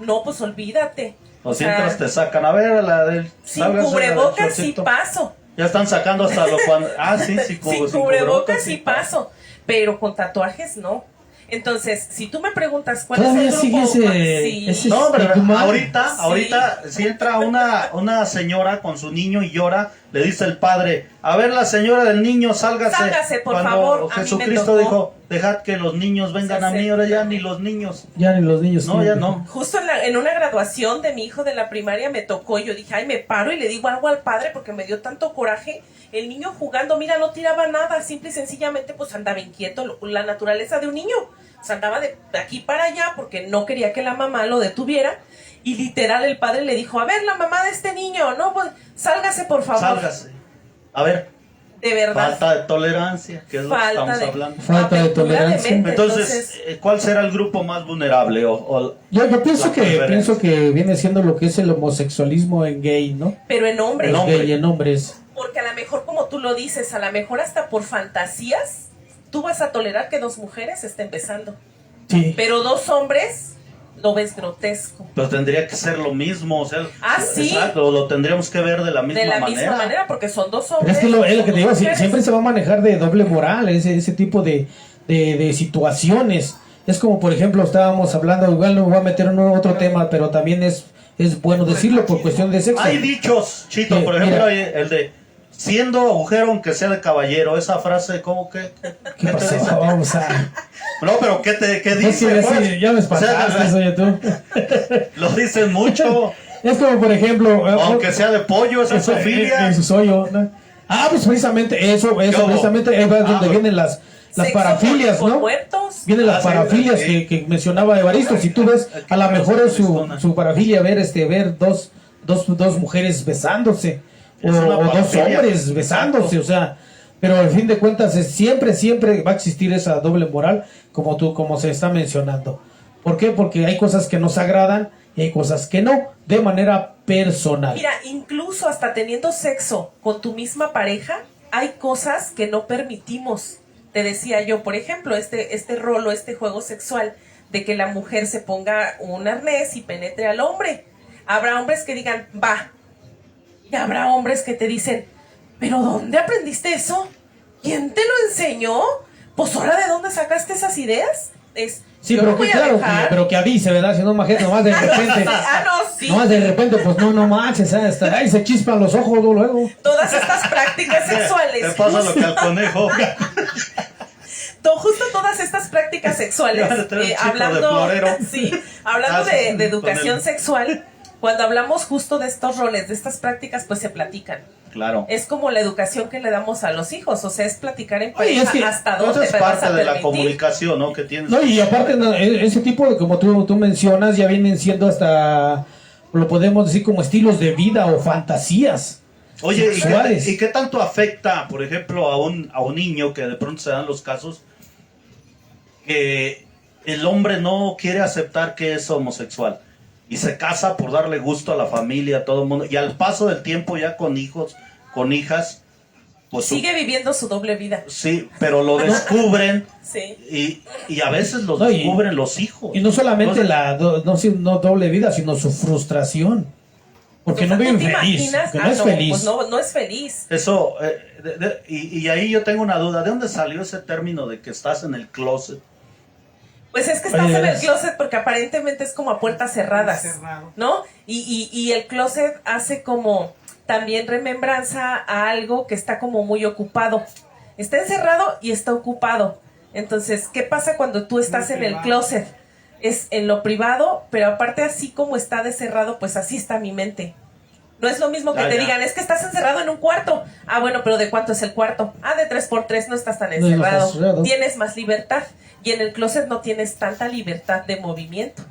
No, pues olvídate. O si entras te sacan, a ver, a la del... Sin sálgase, la del cubrebocas y shortcito. paso. Ya están sacando hasta lo cuando... sí, Sin cubrebocas y paso. Pero con tatuajes no. Entonces, si tú me preguntas cuál es Todavía el sigue grupo ese sí. No, pero estigma. ahorita, si entra una señora con su niño y llora, le dice el padre, a ver, la señora del niño, sálgase. Sálgase, por Cuando favor, a mí me Jesucristo tocó. dijo, dejad que los niños vengan a mí, ahora ya ni los niños. Ya ni los niños. No, ya no. Justo en una graduación de mi hijo de la primaria me tocó, yo dije, me paro y le digo algo al padre porque me dio tanto coraje. El niño jugando, mira, no tiraba nada, simple y sencillamente pues andaba inquieto, la naturaleza de un niño. O sea, andaba de aquí para allá porque no quería que la mamá lo detuviera. Y literal el padre le dijo, a ver, la mamá de este niño, no, pues, sálgase por favor. Sálgase. A ver, De verdad. falta de tolerancia, que es lo que Falta estamos de- hablando. Falta de Apertura tolerancia. mente. Entonces, ¿cuál será el grupo más vulnerable? Yo pienso la que preferencia? viene siendo lo que es el homosexualismo en gay, ¿no? Pero en hombres. En hombre. Gay en hombres. Porque a lo mejor, como tú lo dices, a lo mejor hasta por fantasías, tú vas a tolerar que dos mujeres estén besando. Sí. Pero dos hombres, lo ves grotesco. Pero tendría que ser lo mismo, o sea, Sí. exacto, lo tendríamos que ver de la misma De la manera. misma manera, porque son dos Pero hombres. es que es lo que te digo, dos mujeres. siempre se va a manejar de doble moral, ese tipo de situaciones. Es como, por ejemplo, estábamos hablando, igual no voy a meter en otro tema, pero también es bueno decirlo por cuestión de sexo. Hay dichos, Chito, Que, por ejemplo, mira. hay el de siendo agujero aunque sea de caballero, esa frase, ¿cómo que? ¿Qué pasó? Vamos a... No, pero ¿qué dice? Es que ya me espantaste, oye tú. Lo dicen mucho, Es como, por ejemplo... aunque sea de pollo, esa eso, zoofilia. Eso soy yo, ¿no? Pues precisamente eso ¿Cómo? precisamente es donde vienen las Sexo parafilias, con ¿no? muertos. Vienen las sí, parafilias sí. que mencionaba Evaristo. Si tú ves, a lo mejor es su parafilia ver dos mujeres besándose, o Es una dos parafilia. hombres besándose, o sea, pero al fin de cuentas siempre va a existir esa doble moral, como se está mencionando. ¿Por qué? Porque hay cosas que nos agradan y hay cosas que no, de manera personal. Mira, incluso hasta teniendo sexo con tu misma pareja, hay cosas que no permitimos. Te decía yo, por ejemplo, este rol o este juego sexual de que la mujer se ponga un arnés y penetre al hombre. Habrá hombres que digan, va. Y habrá hombres que te dicen, ¿pero dónde aprendiste eso? ¿Quién te lo enseñó? Pues ahora, ¿de dónde sacaste esas ideas? Sí, yo pero no que voy a claro, dejar. pero que avise, ¿verdad? Si no, imagínate, nomás de repente. Sí. Nomás de repente, pues no manches, ahí se chispan los ojos luego. Todas estas prácticas sexuales. Te pasa lo que al conejo. Justo todas estas prácticas sexuales, hablando de educación sexual, cuando hablamos justo de estos roles, de estas prácticas, pues se platican. Claro. Es como la educación que le damos a los hijos, o sea, es platicar en Oye, pareja es que hasta Eso dónde es te vas parte a de la permitir. comunicación, ¿no? Que tienes. No, y aparte, ese tipo de, como tú mencionas, ya vienen siendo hasta, lo podemos decir como estilos de vida o fantasías. Oye, sexuales. ¿y qué tanto afecta, por ejemplo, a un niño que de pronto se dan los casos que el hombre no quiere aceptar que es homosexual y se casa por darle gusto a la familia, a todo el mundo, y al paso del tiempo ya con hijos, con hijas, pues Sigue viviendo su doble vida. sí, pero lo descubren Sí. y a veces lo No, descubren los hijos. Y no solamente Entonces, no doble vida, sino su frustración. Porque O sea, no viven ¿tú te feliz, imaginas? que no es no, feliz. pues no es feliz. eso, y ahí yo tengo una duda, ¿de dónde salió ese término de que estás en el closet? Pues es que estás en el closet porque aparentemente es como a puertas cerradas, Cerrado. ¿no? Y el closet hace como también remembranza a algo que está como muy ocupado. Está encerrado y está ocupado. Entonces, ¿qué pasa cuando tú estás en el closet? Es en lo privado, pero aparte así como está de cerrado, pues así está mi mente. No es lo mismo que te digan, es que estás encerrado en un cuarto. Ah, bueno, pero ¿de cuánto es el cuarto? Ah, de 3x3, no estás tan No encerrado. estás encerrado. Tienes más libertad. Y en el closet no tienes tanta libertad de movimiento.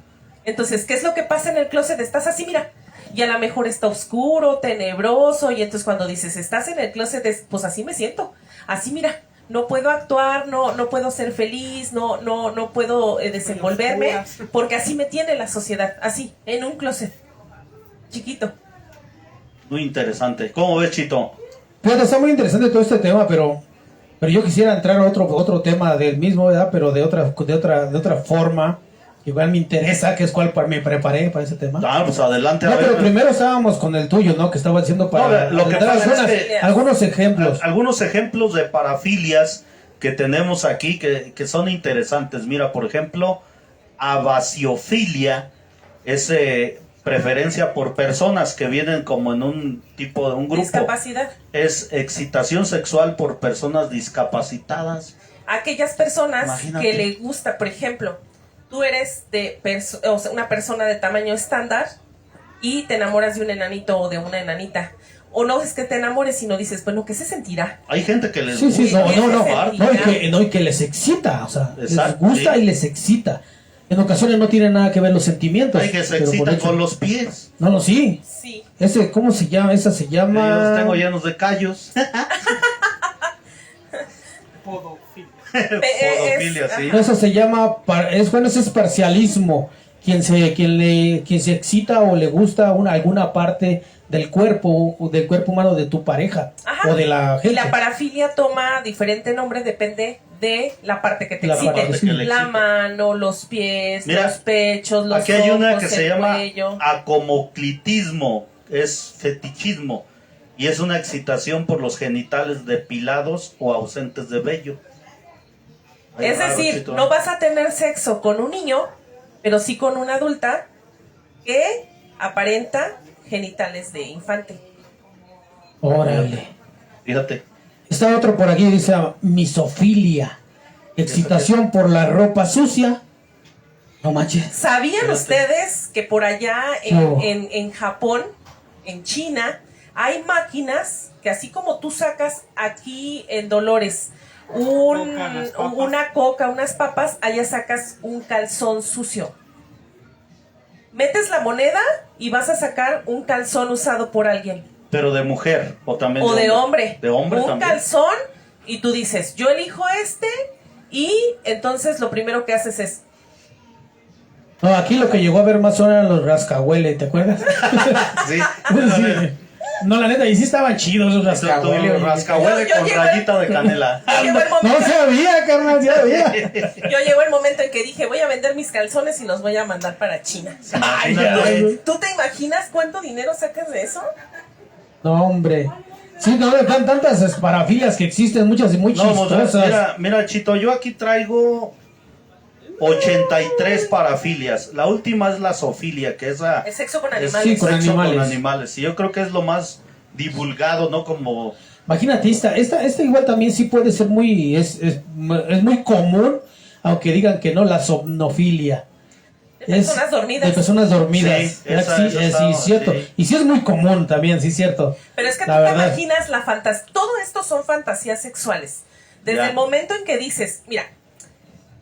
Entonces, ¿qué es lo que pasa en el closet? Estás así, mira. Y a lo mejor está oscuro, tenebroso. Y entonces cuando dices, estás en el closet, pues así me siento. Así, mira. No puedo actuar, no puedo ser feliz, no puedo desenvolverme. Porque así me tiene la sociedad. Así, en un closet. Chiquito. Muy interesante. ¿Cómo ves, Chito? Pues está muy interesante todo este tema, pero yo quisiera entrar a otro tema del mismo, ¿verdad? Pero de otra forma. Igual me interesa, que es cuál me preparé para ese tema. Ah, pues adelante. No, pero primero estábamos con el tuyo, ¿no? Que estaba diciendo para No, lo que dar pasa es que algunos ejemplos. Algunos ejemplos de parafilias que tenemos aquí que son interesantes. Mira, por ejemplo, abasiofilia es preferencia por personas que vienen como en un tipo de un grupo. Discapacidad. Es excitación sexual por personas discapacitadas. Aquellas personas Imagínate. que le gusta, por ejemplo, tú eres o sea, una persona de tamaño estándar y te enamoras de un enanito o de una enanita. O no es que te enamores, sino dices, bueno, ¿qué se sentirá? Hay gente que les Sí, gusta. y que les excita, o sea, Exacto, les gusta sí. y les excita. En ocasiones no tiene nada que ver los sentimientos. Hay que se pero por excitan hecho- con los pies. No, sí. Sí. Ese, ¿cómo se llama? Esa se Yo llama... los tengo llenos de callos. Podofilia. Podofilia, sí. Eso se llama, ese es parcialismo. Quien se excita o le gusta alguna parte del cuerpo humano de tu pareja. Ajá. O de la gente. Y la parafilia toma diferente nombre, depende de la parte que te La excite. parte que le La excite. mano, los pies, Mira, los pechos, los Aquí hay una ojos, que se el llama cuello. acomoclitismo, es fetichismo y es una excitación por los genitales depilados o ausentes de vello. Ahí Es va, decir, Rochito, no vas a tener sexo con un niño, pero sí con una adulta que aparenta genitales de infante. Órale. Fíjate. Está otro por aquí, dice misofilia. Excitación por la ropa sucia. No manches. ¿Sabían Fíjate. ustedes que por allá No. en Japón, en China, hay máquinas que así como tú sacas aquí en Dolores una coca, unas papas, allá sacas un calzón sucio? Metes la moneda y vas a sacar un calzón usado por alguien. Pero de mujer o también O de hombre. De hombre un también. calzón y tú dices, yo elijo este, y entonces lo primero que haces es... No, aquí lo que llegó a ver más eran los rascahuele, ¿te acuerdas? Sí. Sí. No, la neta, y sí estaban chidos los rascahuele. Rascahuele Yo con llevo- rayita de canela. Llegó el No momento- sabía, carnal, ya sabía. Yo llegó el momento en que dije, voy a vender mis calzones y los voy a mandar para China. Ay, Imagínate. ay. ¿Tú te imaginas cuánto dinero sacas de eso? No, hombre. Sí, no, están tantas parafilias que existen, muchas y muy No, chistosas. mira, Chito, yo aquí traigo 83 parafilias. La última es la zoofilia, que esa El sexo con es animales. Sí, con sexo animales. con animales. Y yo creo que es lo más divulgado, ¿no? Como Imagínate, esta igual también sí puede ser muy, es muy común, aunque digan que no, la somnofilia. De personas dormidas. De personas dormidas. Sí, esa sí, está- sí, cierto. sí. Y sí es muy común también, sí, cierto. Pero es que La tú te verdad. imaginas la fantasía. Todo esto son fantasías sexuales. Desde Ya. el momento en que dices, mira,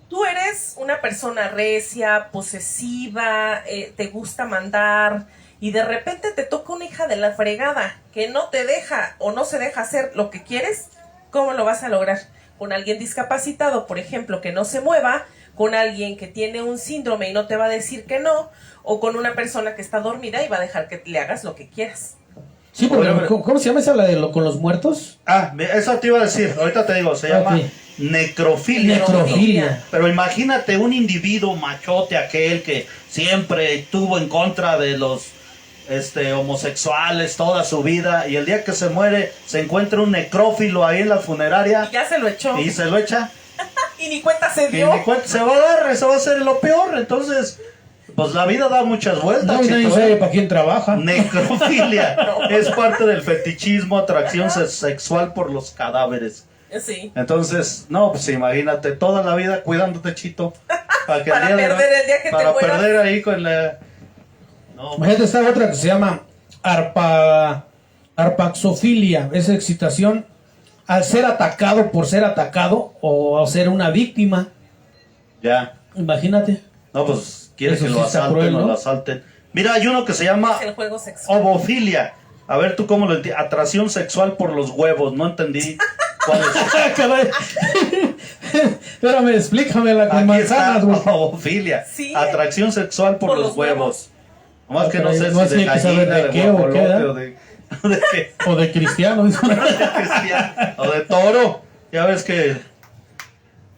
tú eres una persona recia, posesiva, te gusta mandar, y de repente te toca una hija de la fregada que no te deja o no se deja hacer lo que quieres. ¿Cómo lo vas a lograr? Con alguien discapacitado, por ejemplo, que no se mueva, con alguien que tiene un síndrome y no te va a decir que no, o con una persona que está dormida y va a dejar que le hagas lo que quieras. Sí, porque, Oye, ¿cómo se llama esa, la de con los muertos? eso te iba a decir, ahorita te digo, se llama Ok. necrofilia. Necrofilia. Pero imagínate un individuo machote, aquel que siempre estuvo en contra de los homosexuales toda su vida, y el día que se muere se encuentra un necrófilo ahí en la funeraria Y ya se lo echó. y se lo echa Y ni cuenta se y dio. ni cuenta se va a dar, eso va a ser lo peor. Entonces, pues la vida da muchas vueltas. No, y nadie Chito, sabe ¿eh? para quién trabaja. Necrofilia es parte del fetichismo, atracción sexual por los cadáveres. Sí. Entonces, no, pues imagínate toda la vida cuidándote, Chito, para, que Para el día de- perder el día que te para mueras. perder ahí con la. No, Imagínate, está otra que se llama arpaxofilia. Es excitación al ser atacado por ser atacado o al ser una víctima. ya. Imagínate. No, pues quiere Eso que sí lo está asalten cruel, o ¿no? lo asalten. Mira, hay uno que se llama Es el juego sexual. ovofilia. A ver, tú cómo lo entiendes. Atracción sexual por los huevos. No entendí cuál es. Ah, caray. Espérame, explícamela con Aquí está, manzanas, güey. ovofilia. Sí. Atracción sexual por los huevos. Nomás que no Ok, sé no si sé de hay que saber gallina, de de qué o qué, guajolote ¿verdad? o de qué. O de cristiano. dice. O de toro. Ya ves que.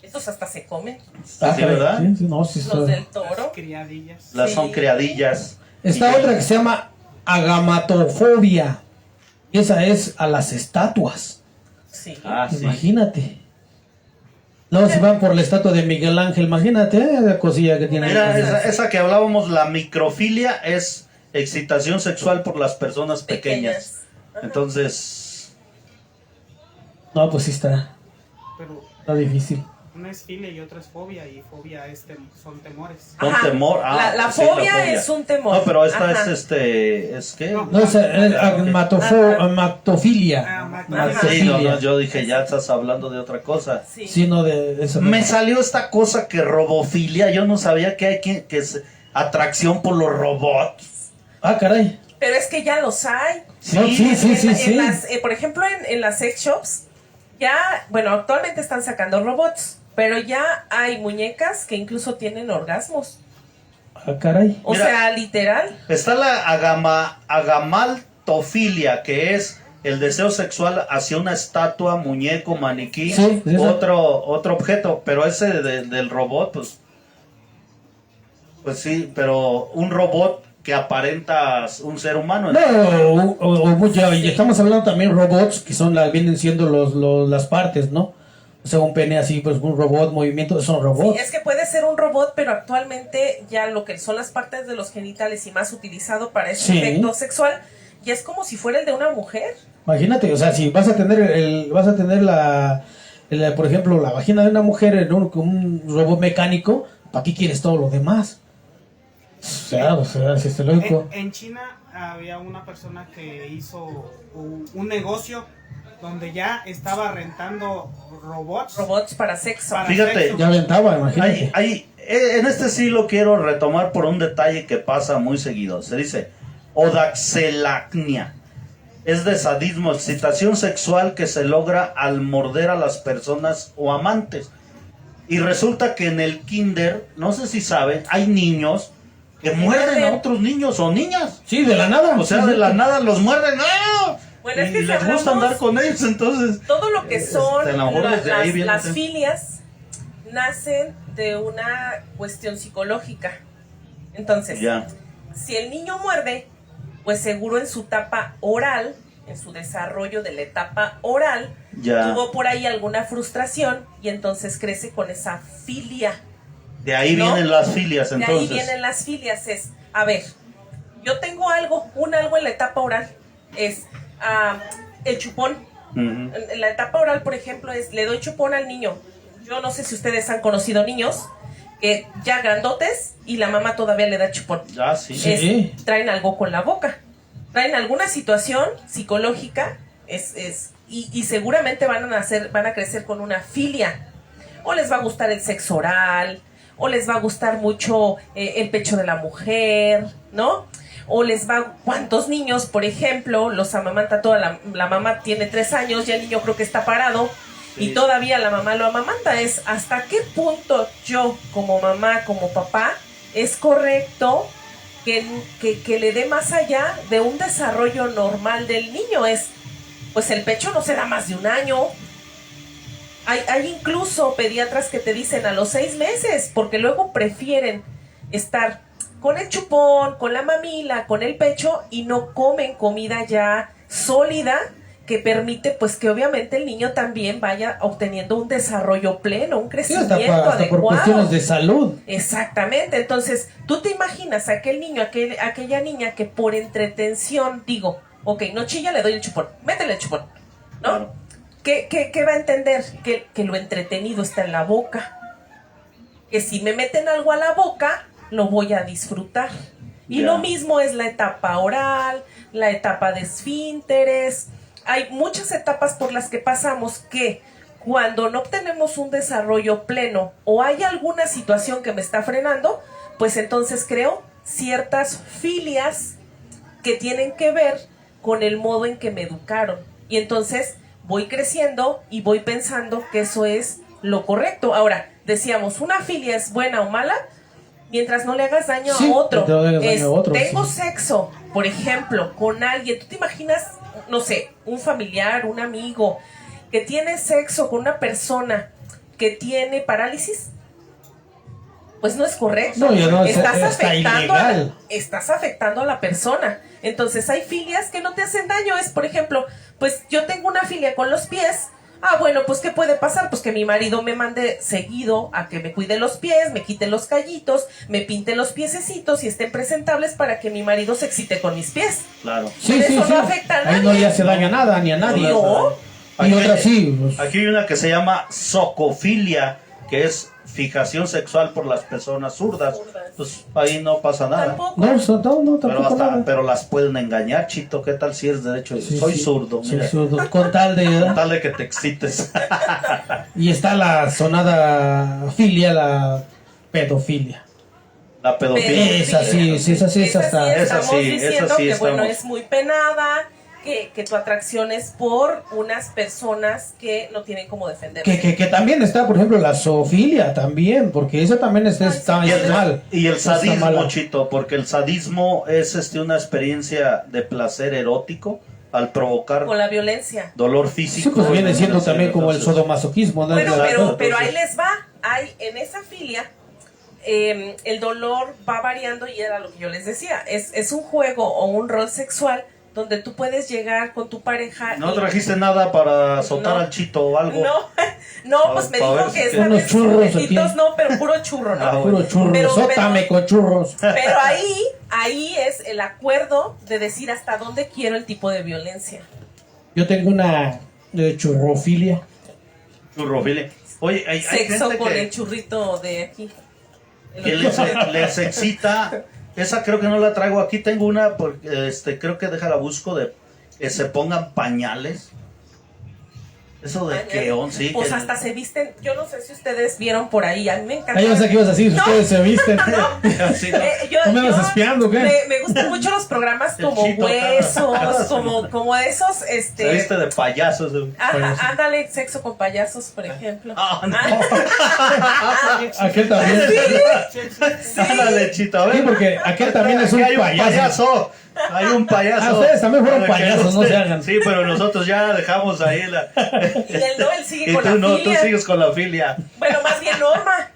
Estos hasta se comen. Ah, Sí, caray, ¿verdad? sí, sí, no, sí, Los sí. del toro. Criadillas. Las Sí. son criadillas. Está Y- otra que se llama agamatofobia. Esa es a las estatuas. Sí. Ah, sí. Imagínate. Luego se van por la estatua de Miguel Ángel. Imagínate la cosilla que tiene. Mira, ahí. esa que hablábamos, la microfilia, es excitación sexual por las personas pequeñas. Entonces, No, pues sí está Pero difícil. una es filia y otra es fobia. Y fobia son temores. con Ajá. temor. La sí, fobia es un temor. No, pero esta Ajá. ¿es qué? No. No, es Ajá. amatofilia. Ajá. Sí, no, yo dije, ya estás hablando de otra cosa. Sí. Sí, no de eso. Me salió esta cosa que robofilia. Yo no sabía que hay que es atracción por los robots. Ah, caray. Pero es que ya los hay. No, sí, sí, sí, En sí. las, por ejemplo, en las sex shops, ya, bueno, actualmente están sacando robots, pero ya hay muñecas que incluso tienen orgasmos. Ah, caray. O Mira. sea, literal. Está la agamaltofilia, que es el deseo sexual hacia una estatua, muñeco, maniquí, Sí, es esa. otro objeto. Pero ese del robot, pues sí, pero un robot que aparenta un ser humano. No, y estamos hablando también robots que vienen siendo las partes, ¿no? O sea, un pene así, pues un robot, movimiento, son Sí, robots. es que puede ser un robot, pero actualmente ya lo que son las partes de los genitales y más utilizado para ese Sí. efecto sexual, ya es como si fuera el de una mujer. Imagínate, o sea, si vas a tener por ejemplo, la vagina de una mujer en un robot mecánico, ¿para qué quieres todo lo demás? O sea, si es lógico. En China había una persona que hizo un negocio donde ya estaba rentando robots para sexo. Fíjate, ya aventaba, imagínate. En este sí lo quiero retomar por un detalle que pasa muy seguido. Se dice odaxelacnia. Es de sadismo, excitación sexual que se logra al morder a las personas o amantes. Y resulta que en el kinder, no sé si saben, hay niños que muerden a otros niños o niñas. Sí, de la nada. O sea, de la nada los muerden. ¡Ah! Bueno, es que y les gusta andar con ellos, entonces... Todo lo que son las filias filias nacen de una cuestión psicológica. Entonces, si el niño muerde, pues seguro en su etapa oral, en su desarrollo de la etapa oral, tuvo por ahí alguna frustración y entonces crece con esa filia. De ahí vienen las filias, entonces. De ahí vienen las filias. A ver, yo tengo algo en la etapa oral, es el chupón. En la etapa oral, por ejemplo, le doy chupón al niño. Yo no sé si ustedes han conocido niños que ya grandotes y la mamá todavía le da chupón. Sí. Traen algo con la boca. Traen alguna situación psicológica y seguramente van a crecer con una filia. O les va a gustar el sexo oral, o les va a gustar mucho el pecho de la mujer, ¿no? O ¿cuántos niños, por ejemplo, los amamanta toda la mamá tiene 3 años, ya el niño creo que está parado, y todavía la mamá lo amamanta? ¿Hasta qué punto yo, como mamá, como papá, es correcto que le dé más allá de un desarrollo normal del niño? Pues el pecho no se da más de 1 año. Hay incluso pediatras que te dicen a los 6 meses, porque luego prefieren estar con el chupón, con la mamila, con el pecho, y no comen comida ya sólida que permite pues que obviamente el niño también vaya obteniendo un desarrollo pleno, un crecimiento hasta adecuado. Por cuestiones de salud. Exactamente. Entonces, tú te imaginas a aquel niño, aquella niña que por entretención, digo, ok, no chilla, le doy el chupón, métele el chupón, ¿no? Claro. ¿Qué va a entender? Que lo entretenido está en la boca. Que si me meten algo a la boca, lo voy a disfrutar. Y lo mismo es la etapa oral, la etapa de esfínteres. Hay muchas etapas por las que pasamos que cuando no obtenemos un desarrollo pleno o hay alguna situación que me está frenando, pues entonces creo ciertas filias que tienen que ver con el modo en que me educaron. Y entonces voy creciendo y voy pensando que eso es lo correcto. Ahora, decíamos, ¿una filia es buena o mala? Mientras no le hagas daño a otro. Tengo sexo, por ejemplo, con alguien. ¿Tú te imaginas, no sé, un familiar, un amigo, que tiene sexo con una persona que tiene parálisis? Pues no es correcto. Estás afectando a la persona. Entonces hay filias que no te hacen daño. Es, por ejemplo, pues yo tengo una filia con los pies. Bueno, pues ¿qué puede pasar? Pues que mi marido me mande seguido a que me cuide los pies, me quite los callitos, me pinte los piececitos y estén presentables para que mi marido se excite con mis pies. Claro. Eso no afecta a nadie. Ahí no le hace daño a nada, ni a nadie. No. Aquí hay una que se llama zocofilia, que es fijación sexual por las personas zurdas. Pues ahí no pasa nada. Tampoco. No, tampoco nada. Pero las pueden engañar, Chito. ¿Qué tal si eres derecho? Soy zurdo. Soy zurdo. Con tal de que te excites. Y está la sonada filia, la pedofilia. La pedofilia. Esa sí. Estamos diciendo que bueno, es muy penada. Que tu atracción es por unas personas que no tienen cómo defenderse. Que también está, por ejemplo, la zoofilia también, porque eso también está mal. Y el sadismo, Chito, porque el sadismo es una experiencia de placer erótico al provocar con la violencia, dolor físico. Sí, pues viene siendo también como el sadomasoquismo, ¿no? Bueno, pero ahí les va. En esa filia el dolor va variando y era lo que yo les decía. Es un juego o un rol sexual donde tú puedes llegar con tu pareja. ¿No trajiste nada para azotar al Chito o algo? No, pues me dijo que esta unos vez churros no, pero puro churro, ¿no? Puro churro, sótame con churros. Pero ahí es el acuerdo de decir hasta dónde quiero el tipo de violencia. Yo tengo una churrofilia. Churrofilia. Oye, hay Sexo gente con que, el churrito de aquí. que les excita. Esa creo que no la traigo aquí. Tengo una, porque creo que déjala busco, de que se pongan pañales. Eso de que sí. Pues que hasta se visten. Yo no sé si ustedes vieron por ahí. A mí me encanta. Ahí no sé qué ibas a decir, No. ustedes se visten. sí, ¿no? ¿No me vas espiando o qué? Me gustan mucho los programas El como Chito, Huesos, cada como esos, Se viste de payasos. Ajá, ándale, Sexo con payasos, por ejemplo. Ah, no. Aquel también. Ándale, Chito, a ver. Sí, porque aquel también es un Aquí hay payaso. Hay un payaso. Ah, ustedes también fueron Para que payasos, no se hagan. Sí, pero nosotros ya dejamos ahí la. Y él sigue Y con tú la no, tú filia. sigues con la filia. Bueno, más bien Norma.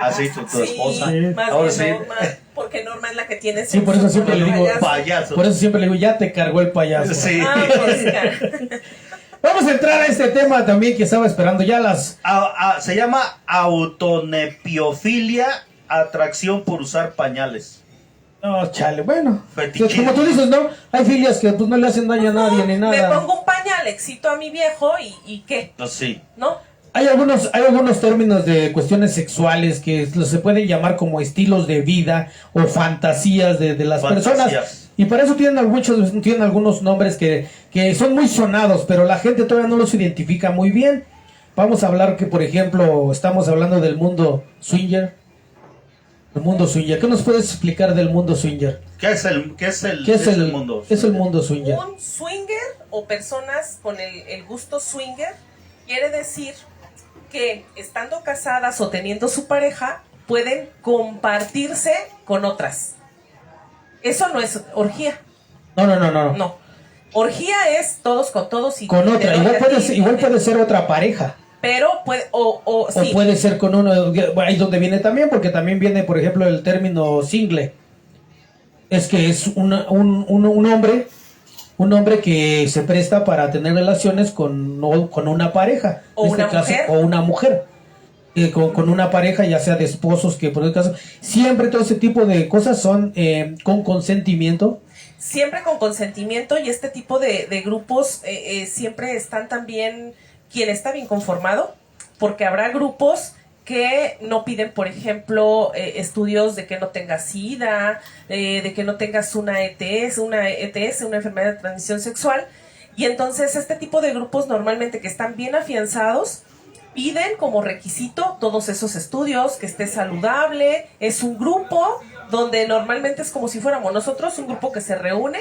Así tu esposa. Sí. Más Ahora bien sí. Norma, porque Norma es la que tiene Sí, por eso sexo siempre con le el digo payaso. Payaso. Por eso siempre le digo, ya te cargó el payaso. Sí. Pues, cara. Vamos a entrar a este tema también que estaba esperando ya las... Se llama autonepiofilia, atracción por usar pañales. No, chale, bueno. Fetichismo. Como tú dices, ¿no? Hay filias que pues no le hacen daño a nadie ni Me nada. pongo un pañal, excito a mi viejo y ¿qué? No, sí. ¿No? Hay algunos términos de cuestiones sexuales que se pueden llamar como estilos de vida o fantasías de las Fantasías. personas. Y para eso tienen algunos nombres que son muy sonados, pero la gente todavía no los identifica muy bien. Vamos a hablar que, por ejemplo, estamos hablando del mundo swinger. El mundo swinger. ¿Qué nos puedes explicar del mundo swinger? ¿Qué es el mundo? ¿Qué es el mundo swinger? Un swinger o personas con el gusto swinger quiere decir que estando casadas o teniendo su pareja pueden compartirse con otras. Eso no es orgía. No. No. Orgía es todos con todos y Con otra. te doy a ti, Igual puede ser otra pareja. Pero puede, o sí. O puede ser con uno, ahí es donde viene también, porque también viene, por ejemplo, el término single. Es que es un hombre que se presta para tener relaciones con una pareja. O en este una caso, mujer. o una mujer. Con una pareja, ya sea de esposos, que por el caso, siempre todo ese tipo de cosas son con consentimiento. Siempre con consentimiento y este tipo de grupos siempre están también quien está bien conformado, porque habrá grupos que no piden, por ejemplo, estudios de que no tengas SIDA, de que no tengas una ETS, una enfermedad de transmisión sexual, y entonces este tipo de grupos normalmente que están bien afianzados piden como requisito todos esos estudios, que esté saludable, es un grupo donde normalmente es como si fuéramos nosotros, un grupo que se reúne,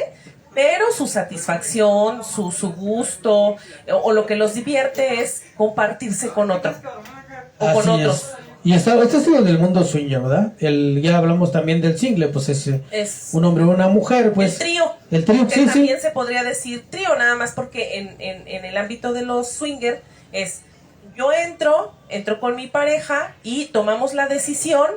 pero su satisfacción, su gusto o lo que los divierte es compartirse con otro o con Así otros. es. Y este es lo del mundo swinger, ¿verdad? Ya hablamos también del single, pues es un hombre o una mujer, pues. El trío. El trío, Que sí, también sí. se podría decir trío, nada más porque en el ámbito de los swinger es yo entro con mi pareja y tomamos la decisión,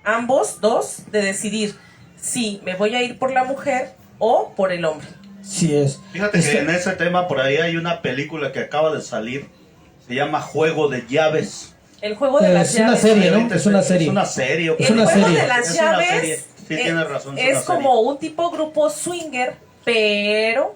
ambos dos, de decidir si me voy a ir por la mujer o por el hombre. Sí es. Fíjate que en ese tema por ahí hay una película que acaba de salir, se llama Juego de Llaves. El juego de las Es una llaves. serie, ¿no? Ahorita Es una serie. Es una serie. Es El una juego serie. de las Es una llaves serie. Sí, tienes razón, es es una como un tipo grupo swinger, pero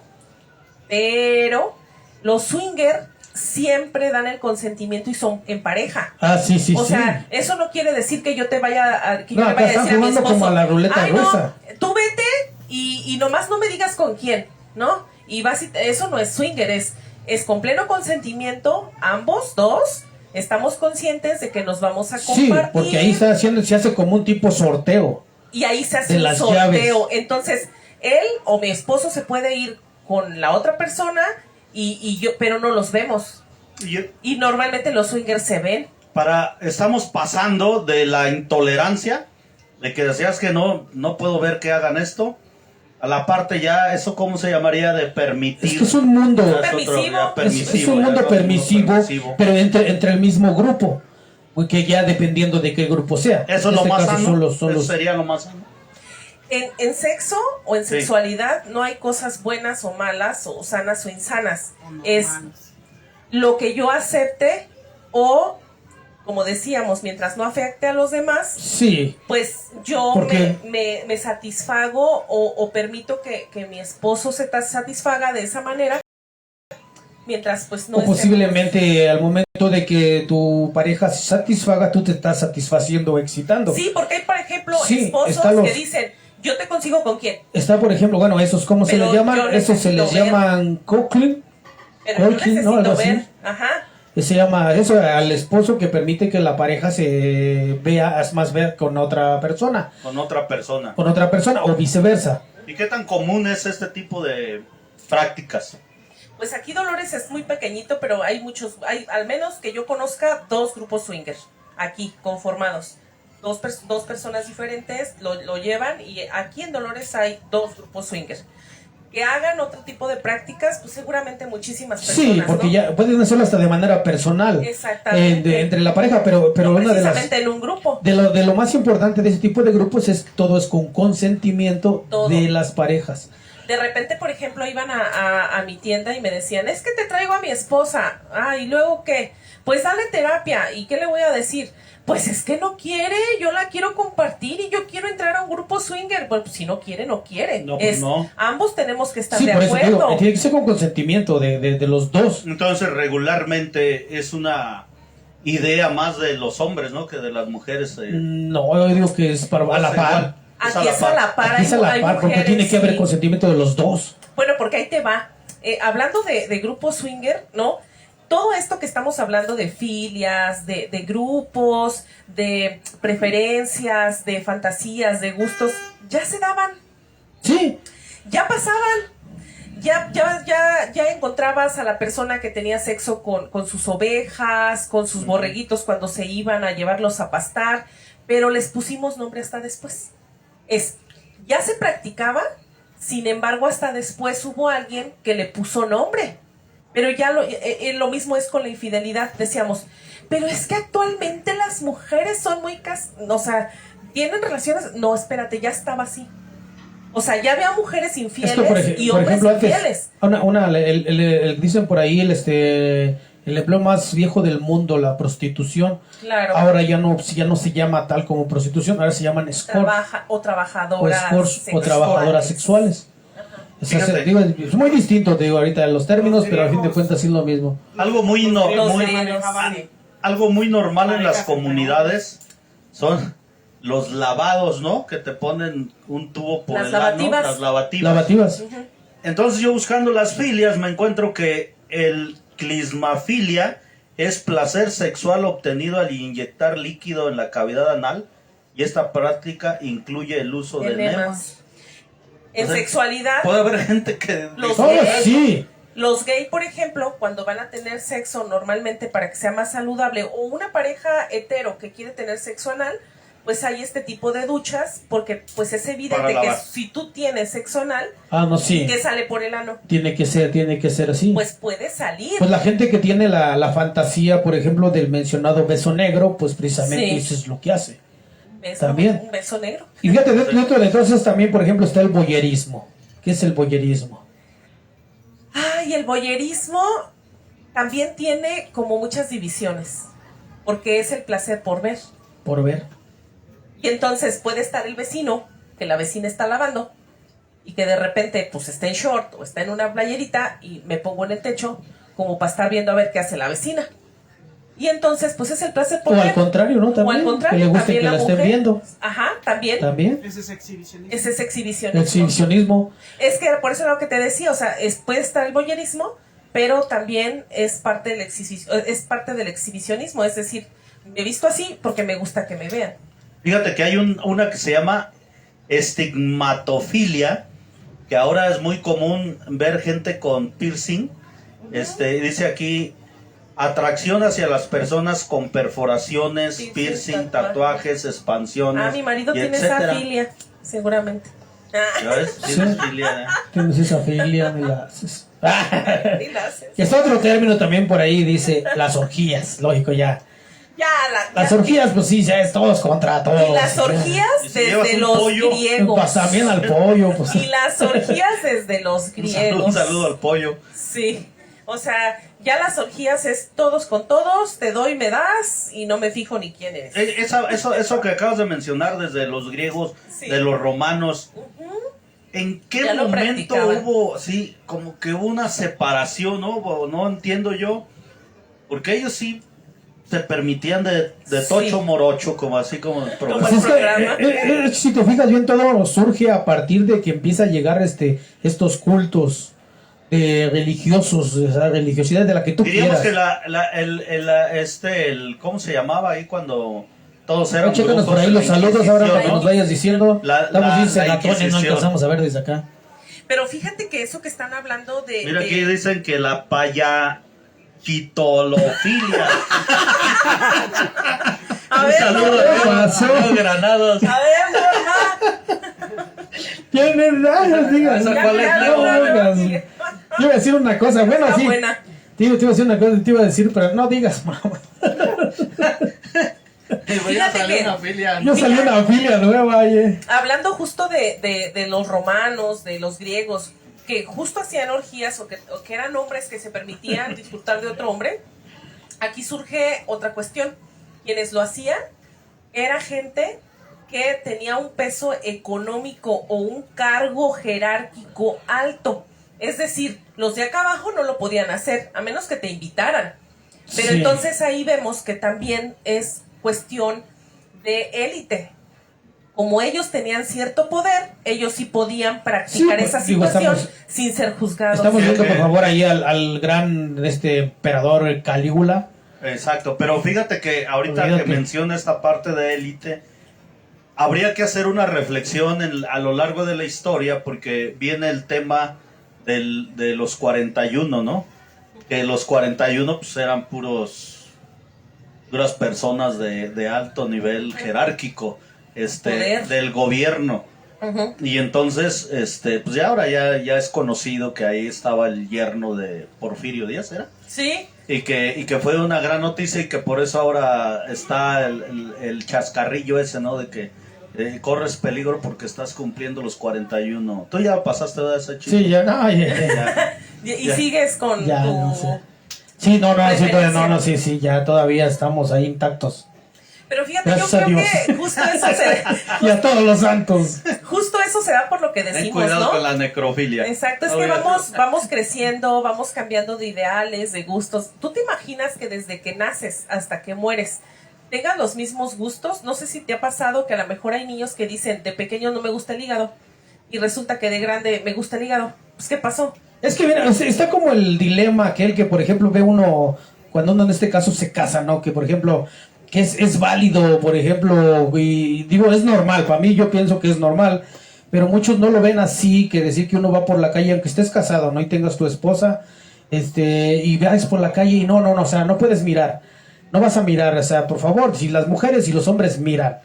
los swinger siempre dan el consentimiento y son en pareja. Ah, sí, sí, O sí. sea, eso no quiere decir que yo te vaya a, que yo No, le acá vaya a están decir a mi jugando esposo, como a la ruleta "Ay, rusa". no, tú vete y nomás no me digas con quién, ¿no? Y eso no es swinger, es con pleno consentimiento, ambos dos estamos conscientes de que nos vamos a Sí, compartir. porque ahí se hace como un tipo sorteo. Y ahí se hace de un las sorteo. llaves. Entonces, él o mi esposo se puede ir con la otra persona y yo, pero no los vemos. Y normalmente los swingers se ven. Estamos pasando de la intolerancia, de que decías que no puedo ver que hagan esto, a la parte ya, ¿eso cómo se llamaría? De permitir. Es que es un mundo. Ya es Permisivo. ya permisivo, Es un ya mundo es permisivo, pero entre el mismo grupo. Que ya dependiendo de qué grupo sea. Eso En es lo este más caso sano. son los- Sería lo más sano. En sexo o en Sí. sexualidad no hay cosas buenas o malas o sanas o insanas. O no Es mames. lo que yo acepte o, como decíamos, mientras no afecte a los demás, Sí. pues yo Porque- me satisfago o permito que mi esposo se satisfaga de esa manera mientras pues no O posiblemente al momento de que tu pareja se satisfaga, tú te estás satisfaciendo o excitando. Sí, porque hay, por ejemplo, Sí, esposos está que dicen, yo te consigo con quién. Está, por ejemplo, bueno, esos, ¿cómo se Pero les llaman? yo Esos se les necesito ver. llaman coupling. Pero yo Coaching, necesito ¿no? Algo ver. así. Ajá. Se llama eso al esposo que permite que la pareja se vea, es más, ver con otra persona. Con otra persona. Con otra persona o viceversa. ¿Y qué tan común es este tipo de prácticas? Pues aquí Dolores es muy pequeñito, pero hay muchos, hay al menos que yo conozca 2 grupos swinger aquí conformados. Dos personas diferentes lo llevan y aquí en Dolores hay 2 grupos swinger. Que hagan otro tipo de prácticas, pues seguramente muchísimas personas. Sí, porque ¿no? ya pueden hacerlo hasta de manera personal. Exactamente. Entre la pareja, pero No una de las... precisamente en un grupo. De lo más importante de ese tipo de grupos es todo es con consentimiento Todo. de las parejas. De repente, por ejemplo, iban a mi tienda y me decían, es que te traigo a mi esposa. Ah, ¿y luego qué? Pues dale terapia. ¿Y qué le voy a decir? Pues es que no quiere, yo la quiero compartir y yo quiero entrar a un grupo swinger. Bueno, pues si no quiere, no quiere. No, pues no. Ambos tenemos que estar Sí, de por eso acuerdo. digo, tiene que ser con consentimiento de los dos. Entonces, regularmente es una idea más de los hombres, ¿no? Que de las mujeres. No, yo digo que es para a la par. Aquí es a la par. Aquí es a la hay par, porque mujeres, tiene que haber sí. consentimiento de los dos. Bueno, porque ahí te va. Hablando de grupo swinger, ¿no? Todo esto que estamos hablando de filias, de grupos, de preferencias, de fantasías, de gustos, ya se daban, Sí, ya pasaban. Ya encontrabas a la persona que tenía sexo con sus ovejas, con sus borreguitos cuando se iban a llevarlos a pastar, pero les pusimos nombre hasta después. Ya se practicaba, sin embargo, hasta después hubo alguien que le puso nombre. Pero ya lo mismo es con la infidelidad. Decíamos, pero es que actualmente las mujeres son muy... o sea, ¿tienen relaciones? No, espérate, ya estaba así. O sea, ya había mujeres infieles y por hombres ejemplo, antes, infieles. dicen por ahí el empleo más viejo del mundo, la prostitución. Claro. Ahora ya no se llama tal como prostitución, ahora se llaman escort Trabajadoras o trabajadoras sexuales. O sea, Fíjate. digo, es muy distinto, te digo, ahorita los términos, pero a fin de cuentas es lo mismo. Algo muy, Los muy, griegos, sí. algo muy normal en las Parejas comunidades son los lavados, ¿no? Que te ponen un tubo por Las el ano, lavativas. las lavativas. Lavativas. Entonces yo buscando las filias me encuentro que el clismafilia es placer sexual obtenido al inyectar líquido en la cavidad anal y esta práctica incluye el uso de enemas. Enemas. En O sea, sexualidad, Puede haber gente que... Los Oh, gays. sí. los gay, por ejemplo, cuando van a tener sexo normalmente para que sea más saludable, o una pareja hetero que quiere tener sexo anal, pues hay este tipo de duchas, porque pues es Para evidente que lavar. si tú tienes sexo anal, Ah, no, sí. que sale por el ano, Tiene que ser así. pues puede salir. Pues la gente que tiene la fantasía, por ejemplo, del mencionado beso negro, pues precisamente Sí. eso es lo que hace. Beso, también. un beso negro. Y fíjate, dentro de entonces también, por ejemplo, está el voyerismo. ¿Qué es el voyerismo? Ay, el voyerismo también tiene como muchas divisiones, porque es el placer por ver. Por ver. Y entonces puede estar el vecino, que la vecina está lavando, y que de repente pues está en short o está en una playerita y me pongo en el techo como para estar viendo a ver qué hace la vecina. Y entonces pues es el placer por O ver. al contrario, ¿no? O También. al contrario, que le guste también que la estén mujer. viendo. Ajá, también. También. Ese es exhibicionismo. Ese es exhibicionismo. Exhibicionismo. Es que por eso es lo que te decía, o sea, puede estar el voyerismo, pero también es parte del exhibicionismo, es decir, me he visto así porque me gusta que me vean. Fíjate que hay una que se llama estigmatofilia, que ahora es muy común ver gente con piercing. Dice aquí, atracción hacia las personas con perforaciones, piercing, tatuajes, expansiones. Ah, mi marido y tiene etcétera. esa filia, seguramente. ¿Ya ves? Tienes filia, ¿eh? Tienes esa filia, me la haces. Y la haces. Y está otro término también por ahí, dice las orgías. Lógico, ya. Ya, Las orgías, pues sí, ya es todos contra todos. Y las orgías Y si llevas desde un los pollo, griegos. Pasa bien al pollo, pues. Y las orgías desde los griegos. Un saludo al pollo. Sí. O sea, ya las orgías es todos con todos, te doy, me das y no me fijo ni quién eres. Eso que acabas de mencionar desde los griegos, Sí. de los romanos, ¿En qué Ya lo momento practicaban. hubo, sí, como que hubo una separación, ¿no? No entiendo yo, porque ellos sí se permitían de tocho Sí. morocho, como así como el Como Pues el es que, programa. si te fijas bien, todo surge a partir de que empieza a llegar estos cultos religiosos, esa religiosidad de la que tú Diríamos quieras. que ¿cómo se llamaba ahí cuando todos eran Chécanos brujos por ahí en la los saludos ahora para que Inquisición, nos ¿no? vayas diciendo. Estamos bien La senatones, no Inquisición. alcanzamos a ver desde acá. Pero fíjate que eso que están hablando de... Mira, de- aquí dicen que la payachitolofilia. A Un ver, saludo Norma. ¿Qué pasó? a Granados. A ver, Norma. ¿Quién rayos? Digas. ¿Esa Ya, cuál es, ya, Leo? Norma, No, Norma, digas. sigue. Yo iba a decir una cosa, bueno, Está sí. buena. Te iba a decir una cosa, te iba a decir, pero no digas, mamá. Fíjate que- Yo salí una filia nueva, oye. Hablando justo de los romanos, de los griegos, que justo hacían orgías o que eran hombres que se permitían disfrutar de otro hombre, aquí surge otra cuestión. Quienes lo hacían era gente que tenía un peso económico o un cargo jerárquico alto. Es decir, los de acá abajo no lo podían hacer, a menos que te invitaran. Pero Sí. entonces ahí vemos que también es cuestión de élite. Como ellos tenían cierto poder, ellos sí podían practicar Sí, esa digo, situación estamos- sin ser juzgados. Estamos viendo, por Ok. favor, ahí al gran emperador Calígula. Exacto, pero fíjate que ahorita Olvídate. que menciona esta parte de élite, habría que hacer una reflexión a lo largo de la historia, porque viene el tema de los 41, ¿no? Que los 41 pues eran puras personas de alto nivel jerárquico, Poder. del gobierno. Ujú. Y entonces, pues ya ahora ya es conocido que ahí estaba el yerno de Porfirio Díaz, ¿era? Sí, Y que fue una gran noticia y que por eso ahora está el chascarrillo ese, ¿no? De que corres peligro porque estás cumpliendo los 41. ¿Tú ya pasaste de ese chico? Sí, ya, no, ya. Ya. y Ya. sigues con Ya, tu... no sé. Sí, no, sí, todavía, preferencia. sí, ya todavía estamos ahí intactos. Pero fíjate, Gracias yo a creo Dios. que Y a todos los santos. justo eso se da por lo que Ten decimos, cuidado ¿no? con la necrofilia. Exacto, es No, que mira. vamos creciendo, vamos cambiando de ideales, de gustos. ¿Tú te imaginas que desde que naces hasta que mueres tengas los mismos gustos? No sé si te ha pasado que a lo mejor hay niños que dicen, de pequeño no me gusta el hígado, y resulta que de grande me gusta el hígado. Pues, ¿qué pasó? Es que mira, está como el dilema aquel que, por ejemplo, ve uno, cuando uno en este caso se casa, ¿no? Que, por ejemplo, que es válido, por ejemplo, y digo, es normal, para mí yo pienso que es normal, pero muchos no lo ven así, que decir que uno va por la calle, aunque estés casado, ¿no? Y tengas tu esposa, y veas por la calle y no, o sea, no puedes mirar, no vas a mirar, o sea, por favor, si las mujeres y los hombres miran,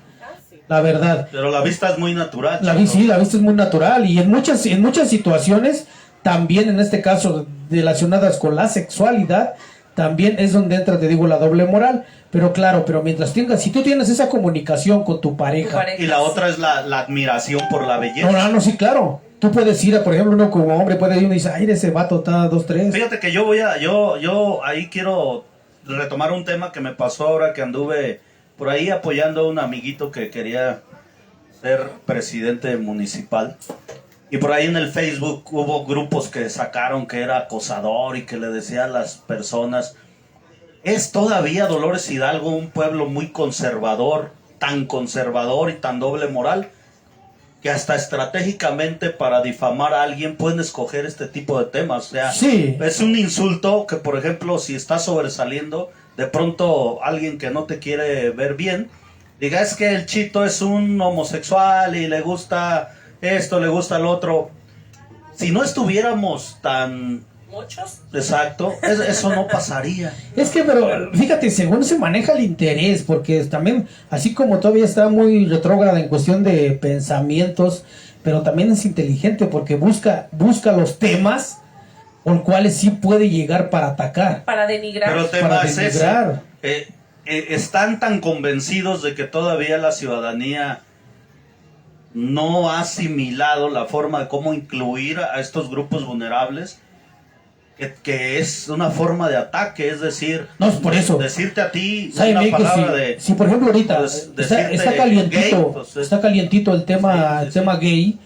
la verdad. Pero la vista es muy natural. La chico. sí, la vista es muy natural y en muchas situaciones, también en este caso relacionadas con la sexualidad, también es donde entra, te digo, la doble moral. Pero claro, mientras si tú tienes esa comunicación con tu pareja. Y la otra es la admiración por la belleza. No, sí, claro. Tú puedes ir, por ejemplo, uno como hombre puede ir y dice, ay, ese vato está 2, 3. Fíjate que yo ahí quiero retomar un tema que me pasó ahora que anduve por ahí apoyando a un amiguito que quería ser presidente municipal. Y por ahí en el Facebook hubo grupos que sacaron que era acosador y que le decía a las personas, es todavía Dolores Hidalgo un pueblo muy conservador, tan conservador y tan doble moral, que hasta estratégicamente para difamar a alguien pueden escoger este tipo de temas. O sea, Sí. es un insulto que, por ejemplo, si estás sobresaliendo, de pronto alguien que no te quiere ver bien, diga, es que el Chito es un homosexual y le gusta esto, le gusta lo otro. Si no estuviéramos tan... Muchos. Exacto, eso no pasaría. Es que, pero fíjate, según se maneja el interés, porque también, así como todavía está muy retrógrada en cuestión de pensamientos, pero también es inteligente porque busca los temas por cuales sí puede llegar para atacar. Para denigrar. Pero el tema Para es ese. denigrar. Están tan convencidos de que todavía la ciudadanía no ha asimilado la forma de cómo incluir a estos grupos vulnerables, que es una forma de ataque, es decir, No, es por eso. decirte a ti ¿Sabe, una México? palabra Si, de... si, por ejemplo ahorita pues, está decirte calientito, gay, pues, está calientito el tema, sí, sí, el tema gay,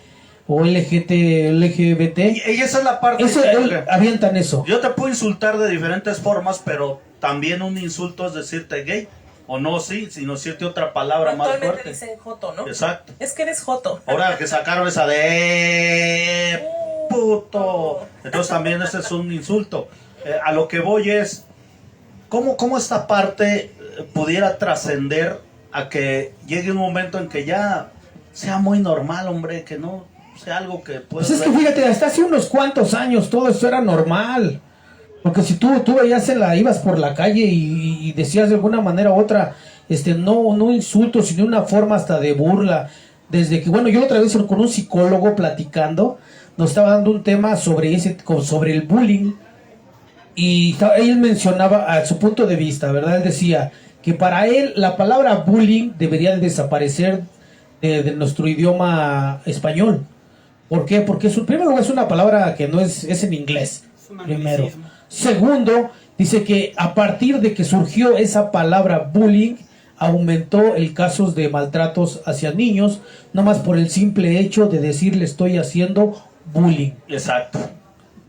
o LGBT. Y esa es la parte Eso, avientan eso. Yo te puedo insultar de diferentes formas, pero también un insulto es decirte gay. O no, sí, sino decirte otra palabra más Actualmente fuerte. dicen joto, ¿no? Exacto. Es que eres joto. Ahora que sacaron esa de puto. Entonces también ese es un insulto. A lo que voy es, ¿cómo esta parte pudiera trascender a que llegue un momento en que ya sea muy normal, hombre, que no sea algo que pueda... Pues es que fíjate, hasta hace unos cuantos años todo esto era normal. Porque si tú veías ibas por la calle y decías de alguna manera u otra, no insultos, sino una forma hasta de burla. Desde que, bueno, yo otra vez con un psicólogo platicando, nos estaba dando un tema sobre el bullying. Y él mencionaba a su punto de vista, ¿verdad? Él decía que para él la palabra bullying debería de desaparecer de nuestro idioma español. ¿Por qué? Porque primero es una palabra que no es en inglés. Primero. Segundo, dice que a partir de que surgió esa palabra bullying, aumentó el casos de maltratos hacia niños, nomás por el simple hecho de decir le estoy haciendo bullying. Exacto.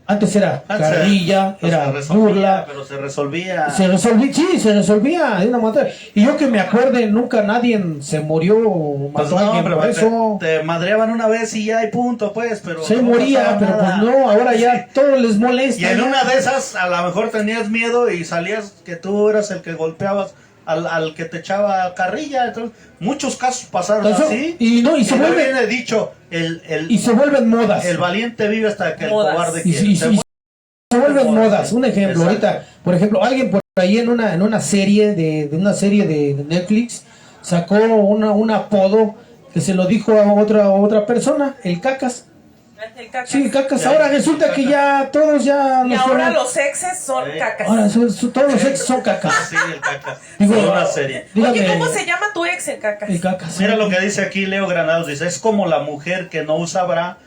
Antes era carrilla, era burla. Pero se resolvía. Se resolvía de una manera. Y yo que me acuerde, nunca nadie se murió o mató a alguien por eso. Te madreaban una vez y ya y punto, pues. Pero se no moría, pero nada. pues no, ahora ya todo les molesta. Y en ya. una de esas, a lo mejor tenías miedo y salías que tú eras el que golpeabas al que te echaba carrilla. Entonces, muchos casos pasaron así. Y se vuelve. Viene dicho, y se vuelven modas. El valiente vive hasta que Modas. el cobarde Y quiere. se vuelven modas. Un ejemplo, Exacto. ahorita, por ejemplo, alguien por ahí en una serie de Netflix sacó un apodo que se lo dijo a otra persona, el cacas. El cacas. Sí, cacas. Ya, Ahora resulta que ya todos ya... Y ahora los exes son cacas. Ahora todos los ex son cacas. Sí, el caca. Digo, Fue una serie. Dígame, Oye, ¿cómo se llama tu ex, el cacas? el cacas. Mira lo que dice aquí Leo Granados. Dice, es como la mujer que no usa bra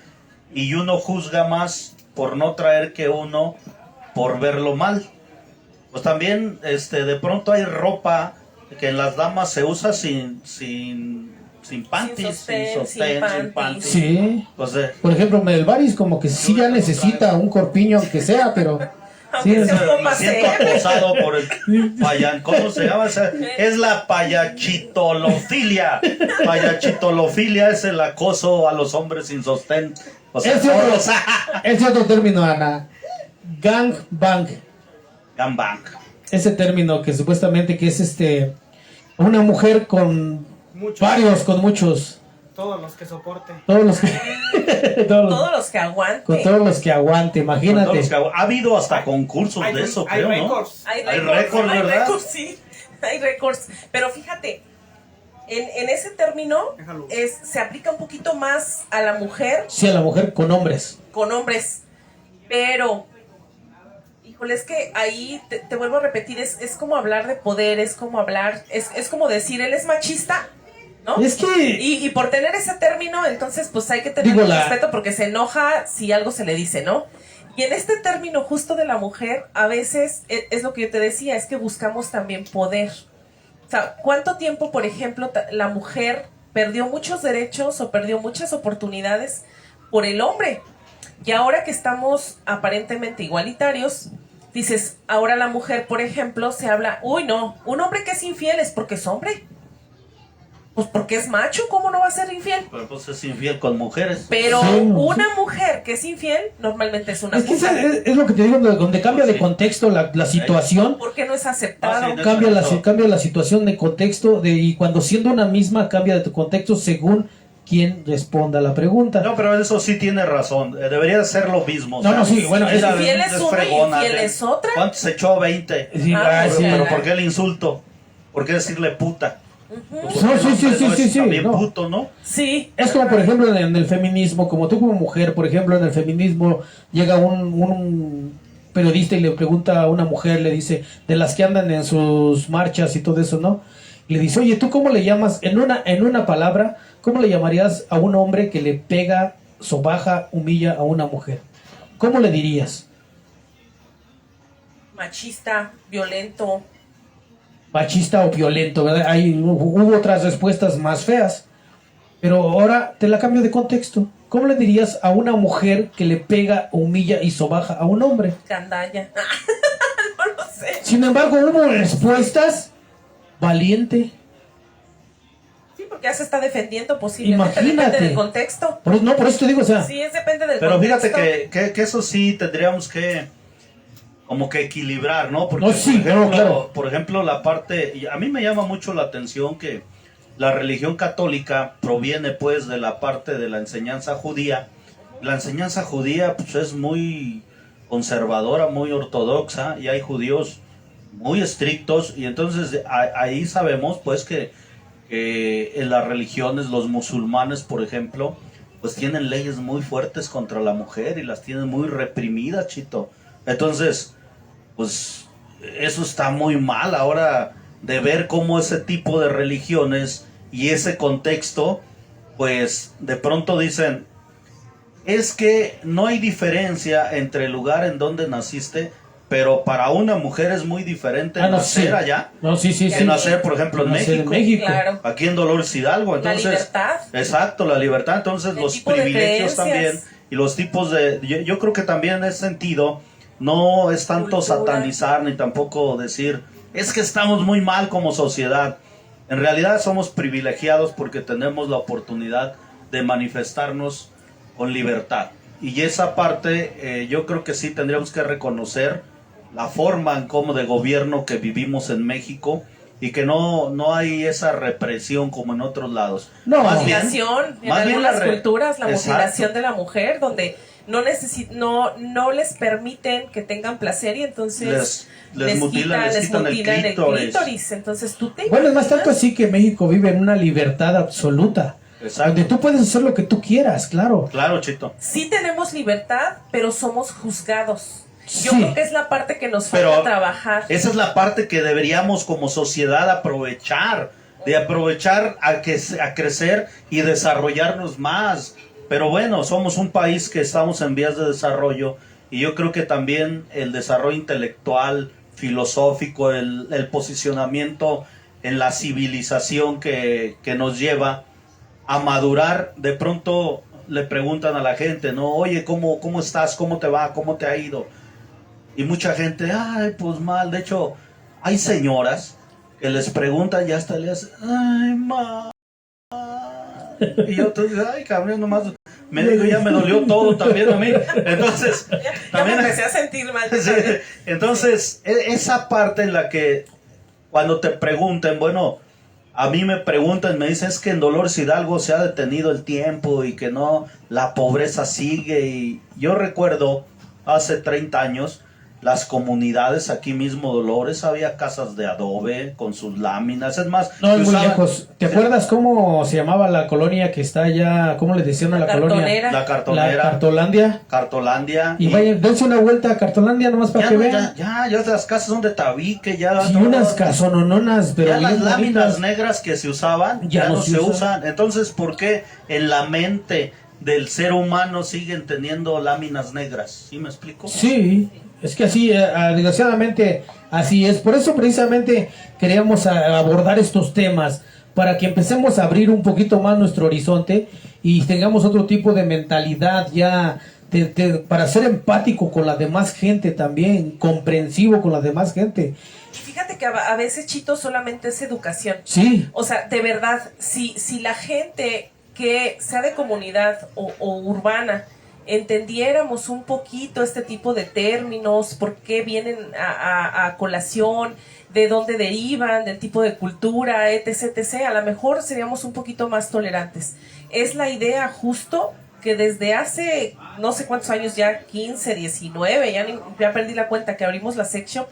y uno juzga más por no traer que uno por verlo mal. Pues también de pronto hay ropa que en las damas se usa sin panties, sin panties. Sí. Pues, Por ejemplo, Melbaris como que sí ya necesita un corpiño aunque sea, pero... Sí, Aunque sea un poco me siento paseo. acosado por el payan. ¿Cómo se llama? Es la payachitolofilia. Payachitolofilia es el acoso a los hombres sin sostén. O sea, ese otro término, Ana. Gangbang. Gangbang. Ese término que supuestamente que es una mujer con muchos. Todos los que soporten. Todos los que Todos los que aguanten. con todos los que aguante, imagínate. Ha habido hasta concursos de eso, hay creo, récords. ¿no? Hay récords, ¿verdad? récords, sí. Hay récords. Pero fíjate, en ese término se aplica un poquito más a la mujer. Sí, a la mujer con hombres. Con hombres. Pero, híjole, es que ahí te vuelvo a repetir, es como hablar de poder, es como hablar, es como decir, él es machista, ¿no? Es que... Y por tener ese término, entonces pues hay que tener respeto porque se enoja si algo se le dice, ¿no? Y en este término justo de la mujer, a veces, es lo que yo te decía, es que buscamos también poder. O sea, ¿cuánto tiempo, por ejemplo, la mujer perdió muchos derechos o perdió muchas oportunidades por el hombre? Y ahora que estamos aparentemente igualitarios, dices, ahora la mujer, por ejemplo, se habla, uy, no, un hombre que es infiel es porque es hombre. Pues porque es macho, ¿cómo no va a ser infiel? Pero pues es infiel con mujeres. Pero Sí, una mujer que es infiel, normalmente es una Es que puta. es lo que te digo, donde cambia de contexto la situación. Porque no es aceptado. Ah, sí, Cambia la situación de contexto y cuando siendo una misma cambia de tu contexto según quien responda a la pregunta. No, pero eso sí tiene razón. Debería ser lo mismo. No, sí, bueno, es infiel es una y infiel es otra. ¿Cuántos se echó 20? Sí, sí. Pero ¿por qué el insulto? ¿Por qué decirle puta? No, sí, También no. puto, ¿no? Sí. Es como por ejemplo en el feminismo, como tú como mujer, por ejemplo en el feminismo llega un periodista y le pregunta a una mujer, le dice, de las que andan en sus marchas y todo eso, ¿no? Y le dice, oye, ¿tú cómo le llamas, en una palabra, cómo le llamarías a un hombre que le pega, sobaja, humilla a una mujer? ¿Cómo le dirías? Machista, violento. Machista o violento, ¿verdad? Hubo otras respuestas más feas, pero ahora te la cambio de contexto. ¿cómo le dirías a una mujer que le pega, humilla y sobaja a un hombre? Gandalla. No lo sé. Sin embargo, hubo respuestas valiente. Sí, porque ya se está defendiendo posiblemente. Imagínate. Depende del contexto. Por eso te digo, o sea, Sí, depende del Pero contexto. fíjate que eso sí tendríamos que como que equilibrar, ¿no? Porque No, sí, claro. por ejemplo, la parte, y a mí me llama mucho la atención que la religión católica proviene pues de la parte de la enseñanza judía. La enseñanza judía pues es muy conservadora, muy ortodoxa, y hay judíos muy estrictos, y entonces ahí sabemos pues que en las religiones, los musulmanes por ejemplo, pues tienen leyes muy fuertes contra la mujer y las tienen muy reprimidas, Chito. Entonces, pues eso está muy mal ahora de ver cómo ese tipo de religiones y ese contexto, pues de pronto dicen, es que no hay diferencia entre el lugar en donde naciste, pero para una mujer es muy diferente nacer sí. allá No, sí, que nacer, por ejemplo, en Nacer México. Claro. Aquí en Dolores Hidalgo, entonces, La libertad. exacto, la libertad, entonces El los tipo de privilegios creencias. también y los tipos de, yo creo que también en ese sentido no es tanto Cultura. satanizar ni tampoco decir es que estamos muy mal como sociedad. En realidad somos privilegiados porque tenemos la oportunidad de manifestarnos con libertad, y esa parte yo creo que sí tendríamos que reconocer la forma en cómo de gobierno que vivimos en México, y que no hay esa represión como en otros lados. No. Más bien, Mutilación, en más bien algunas la culturas, la Exacto. mutilación de la mujer, donde no les permiten que tengan placer y entonces les mutilan el clítoris. Entonces tú te bueno, es más tanto imaginas? así que México vive en una libertad absoluta. Exacto. Donde tú puedes hacer lo que tú quieras, claro. Claro, Chito. Sí tenemos libertad, pero somos juzgados. Yo Sí. creo que es la parte que nos falta Pero trabajar. esa es la parte que deberíamos como sociedad aprovechar a crecer y desarrollarnos más. Pero bueno, somos un país que estamos en vías de desarrollo, y yo creo que también el desarrollo intelectual, filosófico, el posicionamiento en la civilización que nos lleva a madurar. De pronto le preguntan a la gente, ¿no? Oye, ¿cómo estás? ¿Cómo te va? ¿Cómo te ha ido? Y mucha gente, ay, pues mal. De hecho, hay señoras que les preguntan y hasta le hacen, ay, ma. Y yo, entonces, ay, cabrón, nomás me digo, ya me dolió todo también a mí. Entonces, Ya me también, empecé a sentir mal. sí, entonces, esa parte en la que cuando te pregunten, bueno, a mí me preguntan, me dicen, es que en Dolores Hidalgo se ha detenido el tiempo y que no, la pobreza sigue. Y yo recuerdo hace 30 años, las comunidades aquí mismo, Dolores, había casas de adobe con sus láminas. Es más, No, es muy usaban- lejos. ¿Te acuerdas cómo se llamaba la colonia que está allá? ¿Cómo le decían a la colonia? Cartonera. La La cartonera, Cartolandia. Cartolandia. Y vayan, dense una vuelta a Cartolandia nomás para ya, que no, vean. ya las casas son de tabique, ya. Y no, unas casonononas, pero ya las bien láminas bonitas. negras que se usaban Ya ya no no se se usan. usan. Entonces, ¿por qué en la mente del ser humano siguen teniendo láminas negras? ¿Sí me explico? Sí, es que así, desgraciadamente, así es. Por eso precisamente queríamos abordar estos temas, para que empecemos a abrir un poquito más nuestro horizonte y tengamos otro tipo de mentalidad ya, para ser empático con la demás gente también, comprensivo con la demás gente. Y fíjate que a veces, Chito, solamente es educación. Sí, O sea, de verdad, si la gente que sea de comunidad o urbana entendiéramos un poquito este tipo de términos, por qué vienen a colación, de dónde derivan, del tipo de cultura, etc., etc., a lo mejor seríamos un poquito más tolerantes. Es la idea justo que desde hace no sé cuántos años ya, 15, 19, ya perdí la cuenta, que abrimos la sex shop,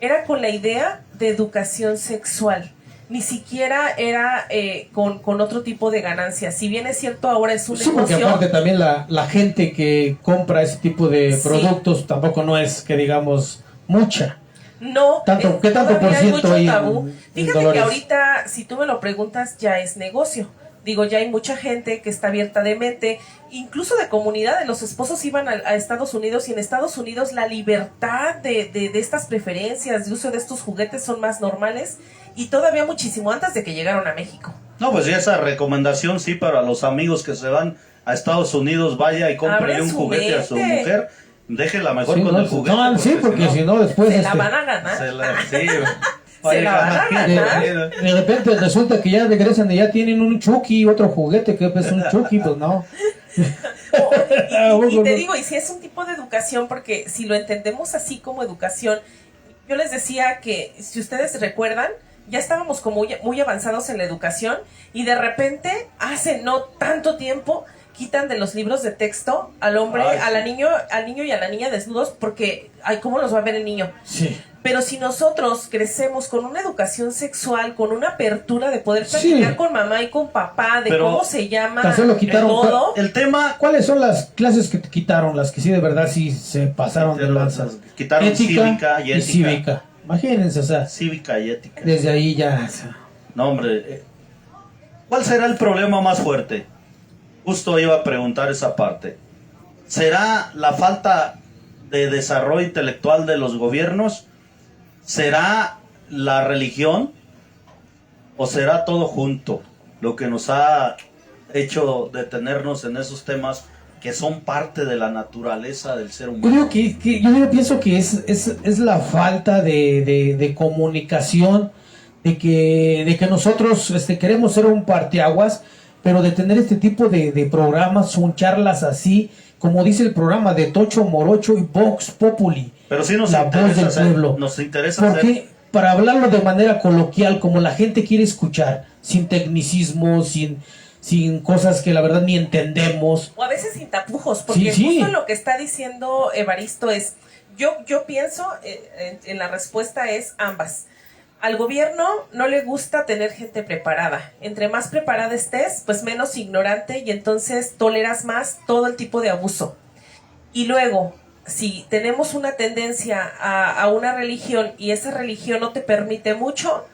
era con la idea de educación sexual. Ni siquiera era con otro tipo de ganancias. Si bien es cierto, ahora es un sí, porque negocio. aparte también la gente que compra ese tipo de Sí. productos tampoco no es que digamos mucha. No, Tanto- ¿qué tanto todavía por hay ciento mucho hay tabú. en Fíjate que Dolores? ahorita, si tú me lo preguntas, ya es negocio. Digo, ya hay mucha gente que está abierta de mente, incluso de comunidad. Los esposos iban a Estados Unidos, y en Estados Unidos la libertad de estas preferencias, de uso de estos juguetes son más normales, y todavía muchísimo antes de que llegaron a México. No, pues ya esa recomendación sí para los amigos que se van a Estados Unidos, vaya y cómprele un juguete a su mujer, déjela mejor sí, con el juguete. No, sí, porque si no después... Se la van a ganar. Se la van a ganar. De repente resulta que ya regresan y ya tienen un Chucky, otro juguete que es un Chucky, pues no. Y te digo, y si es un tipo de educación, porque si lo entendemos así como educación, yo les decía que, si ustedes recuerdan, ya estábamos como muy avanzados en la educación y de repente, hace no tanto tiempo, quitan de los libros de texto al hombre, al niño y a la niña desnudos porque, ay, ¿cómo los va a ver el niño? Sí. Pero si nosotros crecemos con una educación sexual, con una apertura de poder platicar con mamá y con papá, de cómo se llama lo quitaron, todo. El tema... ¿Cuáles son las clases que te quitaron? Las que sí de verdad sí se pasaron de lanzas. Quitaron ética cívica y ética. cívica. Imagínense, o sea. Cívica y ética. Desde ahí ya... No, hombre. ¿Cuál será el problema más fuerte? Justo iba a preguntar esa parte. ¿Será la falta de desarrollo intelectual de los gobiernos? ¿Será la religión? ¿O será todo junto lo que nos ha hecho detenernos en esos temas que son parte de la naturaleza del ser humano? Yo pienso que es la falta de comunicación, de que nosotros queremos ser un parteaguas, pero de tener este tipo de programas, son charlas así, como dice el programa de Tocho Morocho y Vox Populi. Pero sí nos la voz del pueblo. Nos interesa porque para hablarlo de manera coloquial, como la gente quiere escuchar, sin tecnicismo, sin cosas que la verdad ni entendemos. O a veces sin tapujos, porque justo lo que está diciendo Evaristo es, yo pienso, en la respuesta es ambas. Al gobierno no le gusta tener gente preparada. Entre más preparada estés, pues menos ignorante y entonces toleras más todo el tipo de abuso. Y luego, si tenemos una tendencia a una religión y esa religión no te permite mucho,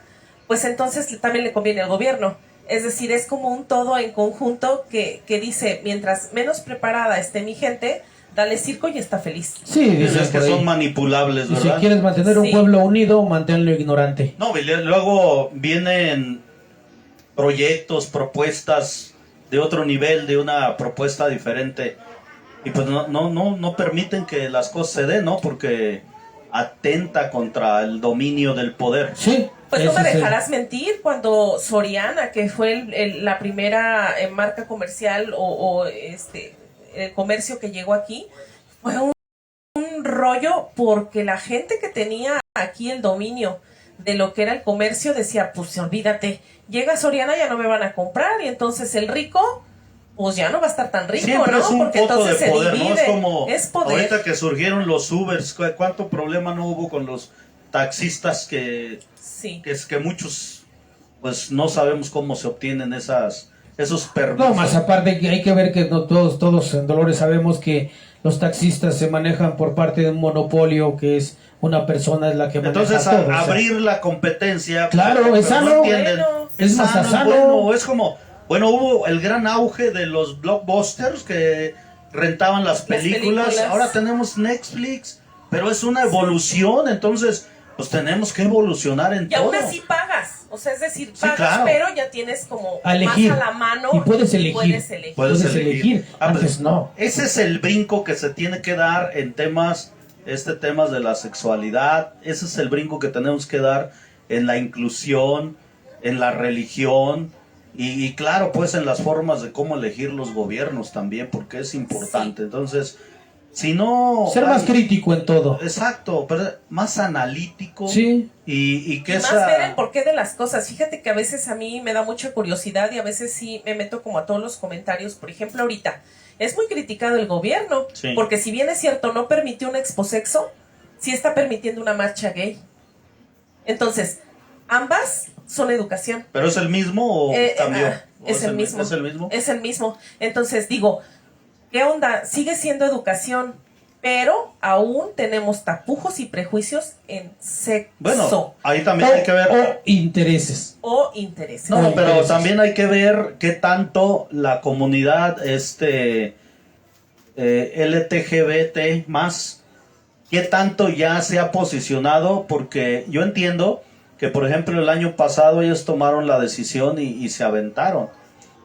pues entonces también le conviene al gobierno. Es decir, es como un todo en conjunto que dice, mientras menos preparada esté mi gente, dale circo y está feliz. Sí, es que son manipulables, ¿verdad? Y si quieres mantener un pueblo unido, manténlo ignorante. No, luego vienen proyectos, propuestas de otro nivel, de una propuesta diferente. Y pues no permiten que las cosas se den, ¿no? Porque atenta contra el dominio del poder. Sí. Pues no me dejarás mentir, cuando Soriana, que fue la primera marca comercial el comercio que llegó aquí, fue un rollo porque la gente que tenía aquí el dominio de lo que era el comercio decía, pues olvídate, llega Soriana, ya no me van a comprar, y entonces el rico, pues ya no va a estar tan rico, siempre ¿no? Es un porque poco entonces de poder, se divide, ¿no? Es como poder. Ahorita que surgieron los Ubers, ¿cuánto problema no hubo con los taxistas que muchos pues no sabemos cómo se obtienen esos permisos? No, más aparte que hay que ver que no todos en Dolores sabemos que los taxistas se manejan por parte de un monopolio, que es una persona es la que maneja. Entonces todo, abrir la competencia, claro, es sano, no es más sano. Bueno, es como, hubo el gran auge de los blockbusters que rentaban las películas. Ahora tenemos Netflix, pero es una evolución, entonces pues tenemos que evolucionar en todo. Y aún así pagas, o sea, es decir, pagas, claro, pero ya tienes como elegir, más a la mano y puedes elegir. Puedes elegir. Antes no. Ese es el brinco que se tiene que dar en temas de la sexualidad. Ese es el brinco que tenemos que dar en la inclusión, en la religión y claro, pues en las formas de cómo elegir los gobiernos también, porque es importante. Entonces, si no... Ser más crítico en todo. Exacto, pero más analítico. Sí. Y más ver el porqué de las cosas. Fíjate que a veces a mí me da mucha curiosidad y a veces sí me meto como a todos los comentarios. Por ejemplo, ahorita es muy criticado el gobierno, porque si bien es cierto, no permitió un exposexo, sí está permitiendo una marcha gay. Entonces, ambas son educación. ¿Pero es el mismo o cambió? Es el mismo. ¿Es el mismo? Es el mismo. Entonces, digo, ¿qué onda? Sigue siendo educación, pero aún tenemos tapujos y prejuicios en sexo. Bueno, ahí también hay que ver... O intereses. No, pero también hay que ver qué tanto la comunidad LGBT más, qué tanto ya se ha posicionado, porque yo entiendo que, por ejemplo, el año pasado ellos tomaron la decisión y se aventaron.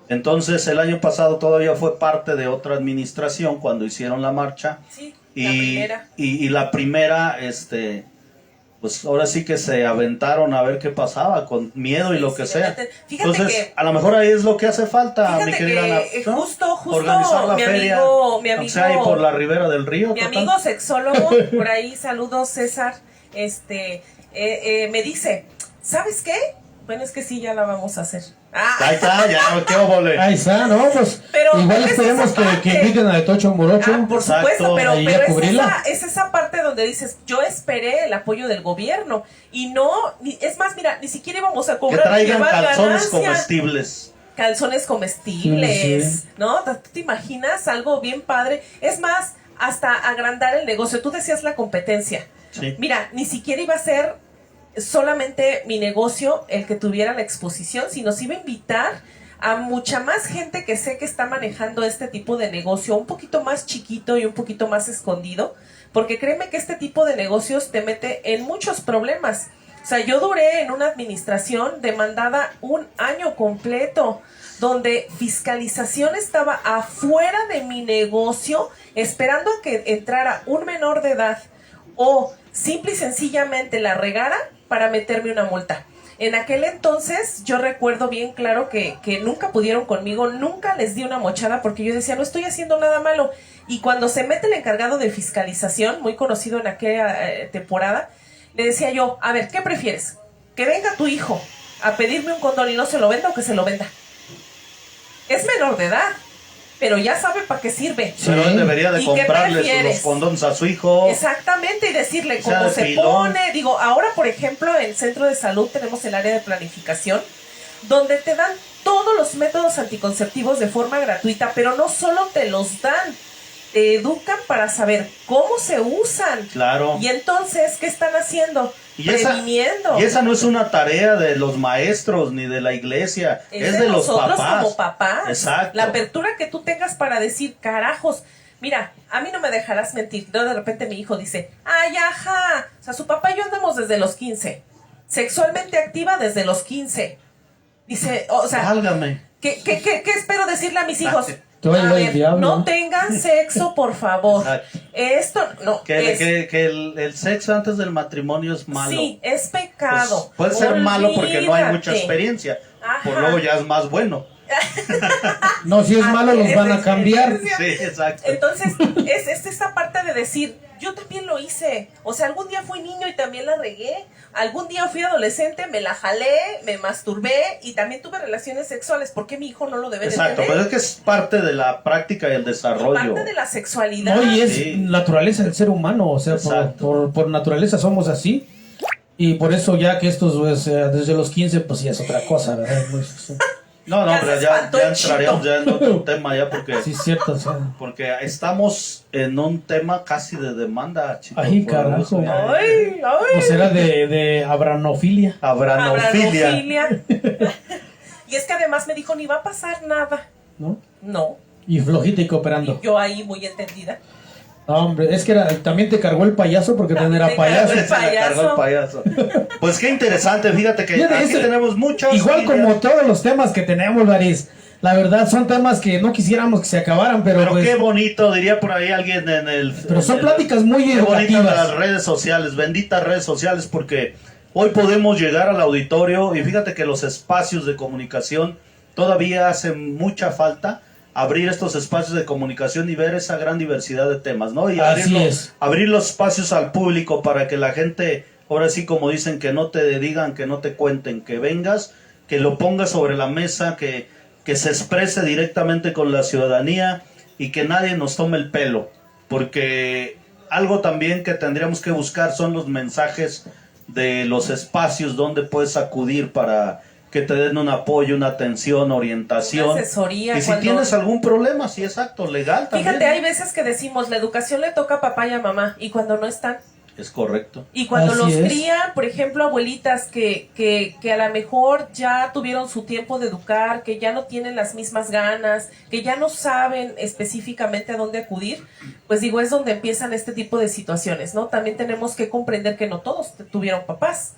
Entonces el año pasado todavía fue parte de otra administración cuando hicieron la marcha. Sí, y, la primera. y la primera, pues ahora sí que se aventaron a ver qué pasaba, con miedo y Sí, lo que sí, sea. fíjate Entonces, que- a lo mejor ahí es lo que hace falta, Fíjate mi querida que, Ana, ¿no? justo organizar la mi feria, mi aunque sea ahí por la ribera del río. Mi total. amigo sexólogo, por ahí, saludos César, me dice, ¿sabes qué? Bueno, es que sí, ya la vamos a hacer. Ahí está, ya, qué óvole. Ahí está, ¿no? Pues Pero igual es esperemos esa parte. que inviten a de Tocho Morocho. Por Exacto. supuesto, pero Ahí a es cubrirla. esa parte donde dices, yo esperé el apoyo del gobierno y no, es más, mira, ni siquiera íbamos a Que cobrar traigan llevar calzones ganancia. comestibles. Calzones comestibles, Sí, sí. ¿no? ¿Tú te imaginas algo bien padre? Es más, hasta agrandar el negocio. Tú decías la competencia. Sí. Mira, ni siquiera iba a ser solamente mi negocio el que tuviera la exposición, sino se iba a invitar a mucha más gente que sé que está manejando este tipo de negocio, un poquito más chiquito y un poquito más escondido, porque créeme que este tipo de negocios te mete en muchos problemas. O sea, yo duré en una administración demandada 1 año completo, donde fiscalización estaba afuera de mi negocio, esperando a que entrara un menor de edad o simple y sencillamente la regara para meterme una multa. En aquel entonces yo recuerdo bien claro que nunca pudieron conmigo, nunca les di una mochada porque yo decía, no estoy haciendo nada malo. Y cuando se mete el encargado de fiscalización, muy conocido en aquella temporada, le decía yo, a ver, ¿qué prefieres? ¿Que venga tu hijo a pedirme un condón y no se lo venda o que se lo venda? Es menor de edad, pero ya sabe para qué sirve. Pero él debería de ¿Y qué comprarle prefieres? los condones a su hijo. Exactamente, y decirle O sea, cómo de se pilón. pone. Digo, ahora, por ejemplo, en el centro de salud tenemos el área de planificación, donde te dan todos los métodos anticonceptivos de forma gratuita, pero no solo te los dan, te educan para saber cómo se usan. Claro. Y entonces, ¿qué están haciendo? Previniendo. Y esa no es una tarea de los maestros ni de la iglesia, es de los nosotros papás. como papás. Exacto. La apertura que tú tengas para decir, carajos, mira, a mí no me dejarás mentir. Luego de repente mi hijo dice, ay, ajá. O sea, su papá y yo andamos desde los 15. Sexualmente activa desde los 15. Dice, o sea, Válgame. ¿qué espero decirle a mis hijos? Te va a A llevar el ver, diablo. no tengan sexo, por favor. Exacto. Esto, no. Que el sexo antes del matrimonio es malo. Sí, es pecado. Pues, puede ser malo porque no hay mucha Olvídate. experiencia. Ajá. Por luego ya es más bueno. No, si es malo, los van a cambiar. Sí, exacto. Entonces, es esta parte de decir, yo también lo hice. O sea, algún día fui niño y también la regué. Algún día fui adolescente, me la jalé, me masturbé y también tuve relaciones sexuales. ¿Por qué mi hijo no lo debe de Exacto, tener? pero es que es parte de la práctica y el Y desarrollo. parte de la sexualidad. No, y es Sí. naturaleza del ser humano, o sea, Exacto. por naturaleza somos así. Y por eso ya que estos, pues, desde los 15, pues ya es otra cosa, ¿verdad? Pues, No, Ya pero se ya espantó el entraríamos chito. ya en otro tema ya porque, sí, es cierto, o sea. porque estamos en un tema casi de demanda, chicos. Ay, por carajo. eso ya- Ay, ay. O será de abranofilia. Abranofilia. Abranofilia. Y es que además me dijo, ni va a pasar nada. ¿No? No. Y flojita y cooperando. Yo ahí muy entendida. No, hombre, es que también te cargó el payaso porque también era También te cargó payaso. el Se la cargó el payaso. Pues qué interesante, fíjate que Fíjate, aquí este- tenemos muchas Igual ideas. como todos los temas que tenemos, Baris. La verdad son temas que no quisiéramos que se acabaran, pero, Pero pues, qué bonito, diría por ahí alguien en el... pero son en el- pláticas muy Qué bonitas las educativas. redes sociales, benditas redes sociales, porque hoy podemos llegar al auditorio y fíjate que los espacios de comunicación todavía hacen mucha falta abrir estos espacios de comunicación y ver esa gran diversidad de temas, ¿no? Y Así es. abrir los espacios al público para que la gente, ahora sí como dicen, que no te digan, que no te cuenten, que vengas, que lo pongas sobre la mesa, que se exprese directamente con la ciudadanía y que nadie nos tome el pelo, porque algo también que tendríamos que buscar son los mensajes de los espacios donde puedes acudir para que te den un apoyo, una atención, orientación. Una asesoría, Y si cuando- tienes algún problema, sí, exacto, legal también. Fíjate, hay veces que decimos, la educación le toca a papá y a mamá, y cuando no están. Es correcto. Y cuando Así los es. crían, por ejemplo, abuelitas que a lo mejor ya tuvieron su tiempo de educar, que ya no tienen las mismas ganas, que ya no saben específicamente a dónde acudir, pues digo, es donde empiezan este tipo de situaciones, ¿no? También tenemos que comprender que no todos tuvieron papás.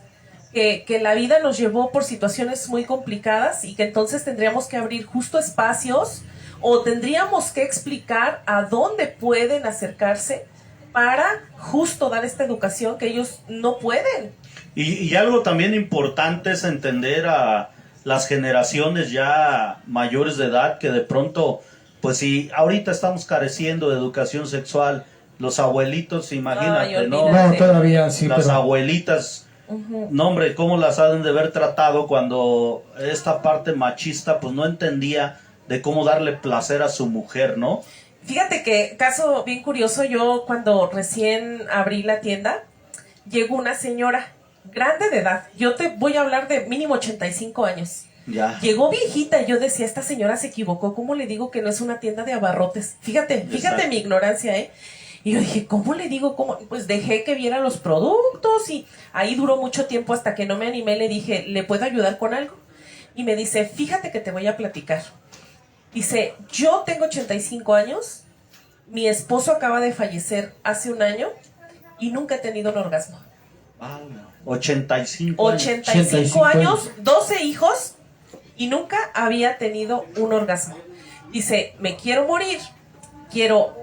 que la vida nos llevó por situaciones muy complicadas y que entonces tendríamos que abrir justo espacios o tendríamos que explicar a dónde pueden acercarse para justo dar esta educación que ellos no pueden. Y algo también importante es entender a las generaciones ya mayores de edad que de pronto, pues si ahorita estamos careciendo de educación sexual, los abuelitos, imagínate, Ay, ¿no? No, todavía sí. Las pero... abuelitas, no hombre, cómo las han de haber tratado cuando esta parte machista pues no entendía de cómo darle placer a su mujer, ¿no? Fíjate que, caso bien curioso, yo cuando recién abrí la tienda, llegó una señora grande de edad, yo te voy a hablar de mínimo 85 años. Ya. Llegó viejita y yo decía, esta señora se equivocó, ¿cómo le digo que no es una tienda de abarrotes? Fíjate mi ignorancia, ¿eh? Y yo dije, ¿cómo le digo? ¿Cómo? Pues dejé que viera los productos y ahí duró mucho tiempo hasta que no me animé, le dije, ¿le puedo ayudar con algo? Y me dice, fíjate que te voy a platicar. Dice, yo tengo 85 años, mi esposo acaba de fallecer hace un año y nunca he tenido un orgasmo. 85 años. 85 años, 12 hijos y nunca había tenido un orgasmo. Dice, me quiero morir, quiero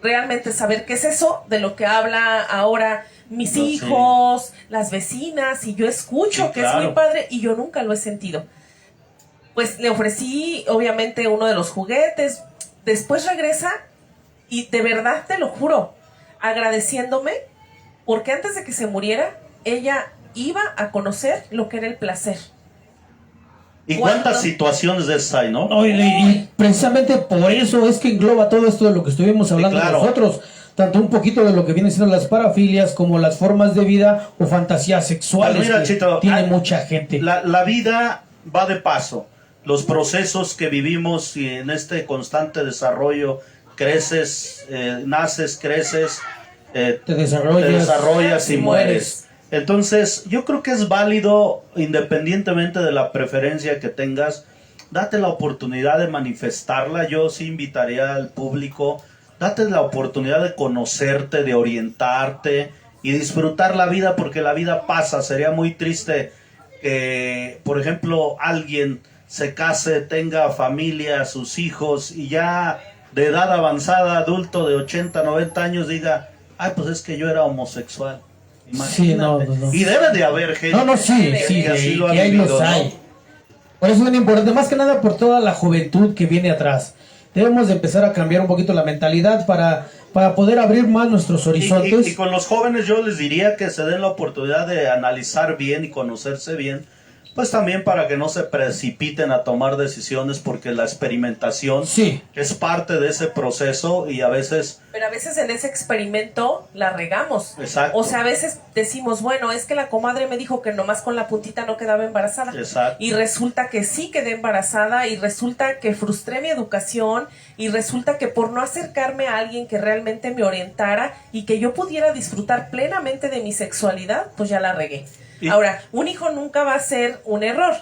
realmente saber qué es eso de lo que habla ahora mis hijos, las vecinas, y yo escucho que es muy padre y yo nunca lo he sentido. Pues le ofrecí obviamente uno de los juguetes, después regresa y de verdad te lo juro, agradeciéndome porque antes de que se muriera ella iba a conocer lo que era el placer. ¿Y cuántas situaciones de esas hay, no? No, y precisamente por eso es que engloba todo esto de lo que estuvimos hablando nosotros. Tanto un poquito de lo que vienen siendo las parafilias como las formas de vida o fantasías sexuales. Pues mira, Chito, tiene mucha gente. La vida va de paso. Los procesos que vivimos y en este constante desarrollo, creces, naces, creces, te desarrollas y mueres. Entonces, yo creo que es válido, independientemente de la preferencia que tengas, date la oportunidad de manifestarla. Yo sí invitaría al público, date la oportunidad de conocerte, de orientarte y disfrutar la vida, porque la vida pasa. Sería muy triste que, por ejemplo, alguien se case, tenga familia, sus hijos, y ya de edad avanzada, adulto de 80, 90 años, diga, ay, pues es que yo era homosexual. Sí, no. Y debe de haber gente que así lo ha que ahí vivido, los hay. ¿no? Por eso es bien importante, más que nada por toda la juventud que viene atrás. Debemos de empezar a cambiar un poquito la mentalidad para poder abrir más nuestros horizontes. Y con los jóvenes yo les diría que se den la oportunidad de analizar bien y conocerse bien, pues también para que no se precipiten a tomar decisiones, porque la experimentación es parte de ese proceso y a veces... Pero a veces en ese experimento la regamos. Exacto. O sea, a veces decimos, bueno, es que la comadre me dijo que nomás con la puntita no quedaba embarazada. Exacto. Y resulta que sí quedé embarazada y resulta que frustré mi educación y resulta que por no acercarme a alguien que realmente me orientara y que yo pudiera disfrutar plenamente de mi sexualidad, pues ya la regué. Ahora, un hijo nunca va a ser un error,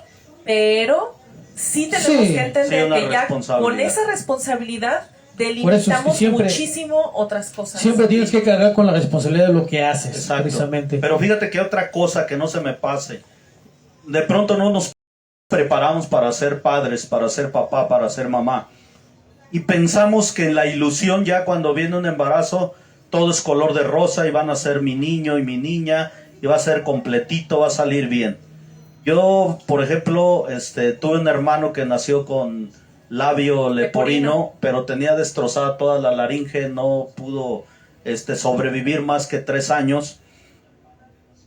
pero sí tenemos que entender que ya con esa responsabilidad delimitamos muchísimo otras cosas. Siempre tienes que cargar con la responsabilidad de lo que haces, precisamente. Pero fíjate que otra cosa que no se me pase, de pronto no nos preparamos para ser padres, para ser papá, para ser mamá, y pensamos que en la ilusión ya cuando viene un embarazo todo es color de rosa y van a ser mi niño y mi niña y va a ser completito, va a salir bien. Yo, por ejemplo, tuve un hermano que nació con labio leporino, pero tenía destrozada toda la laringe, no pudo sobrevivir más que 3 años.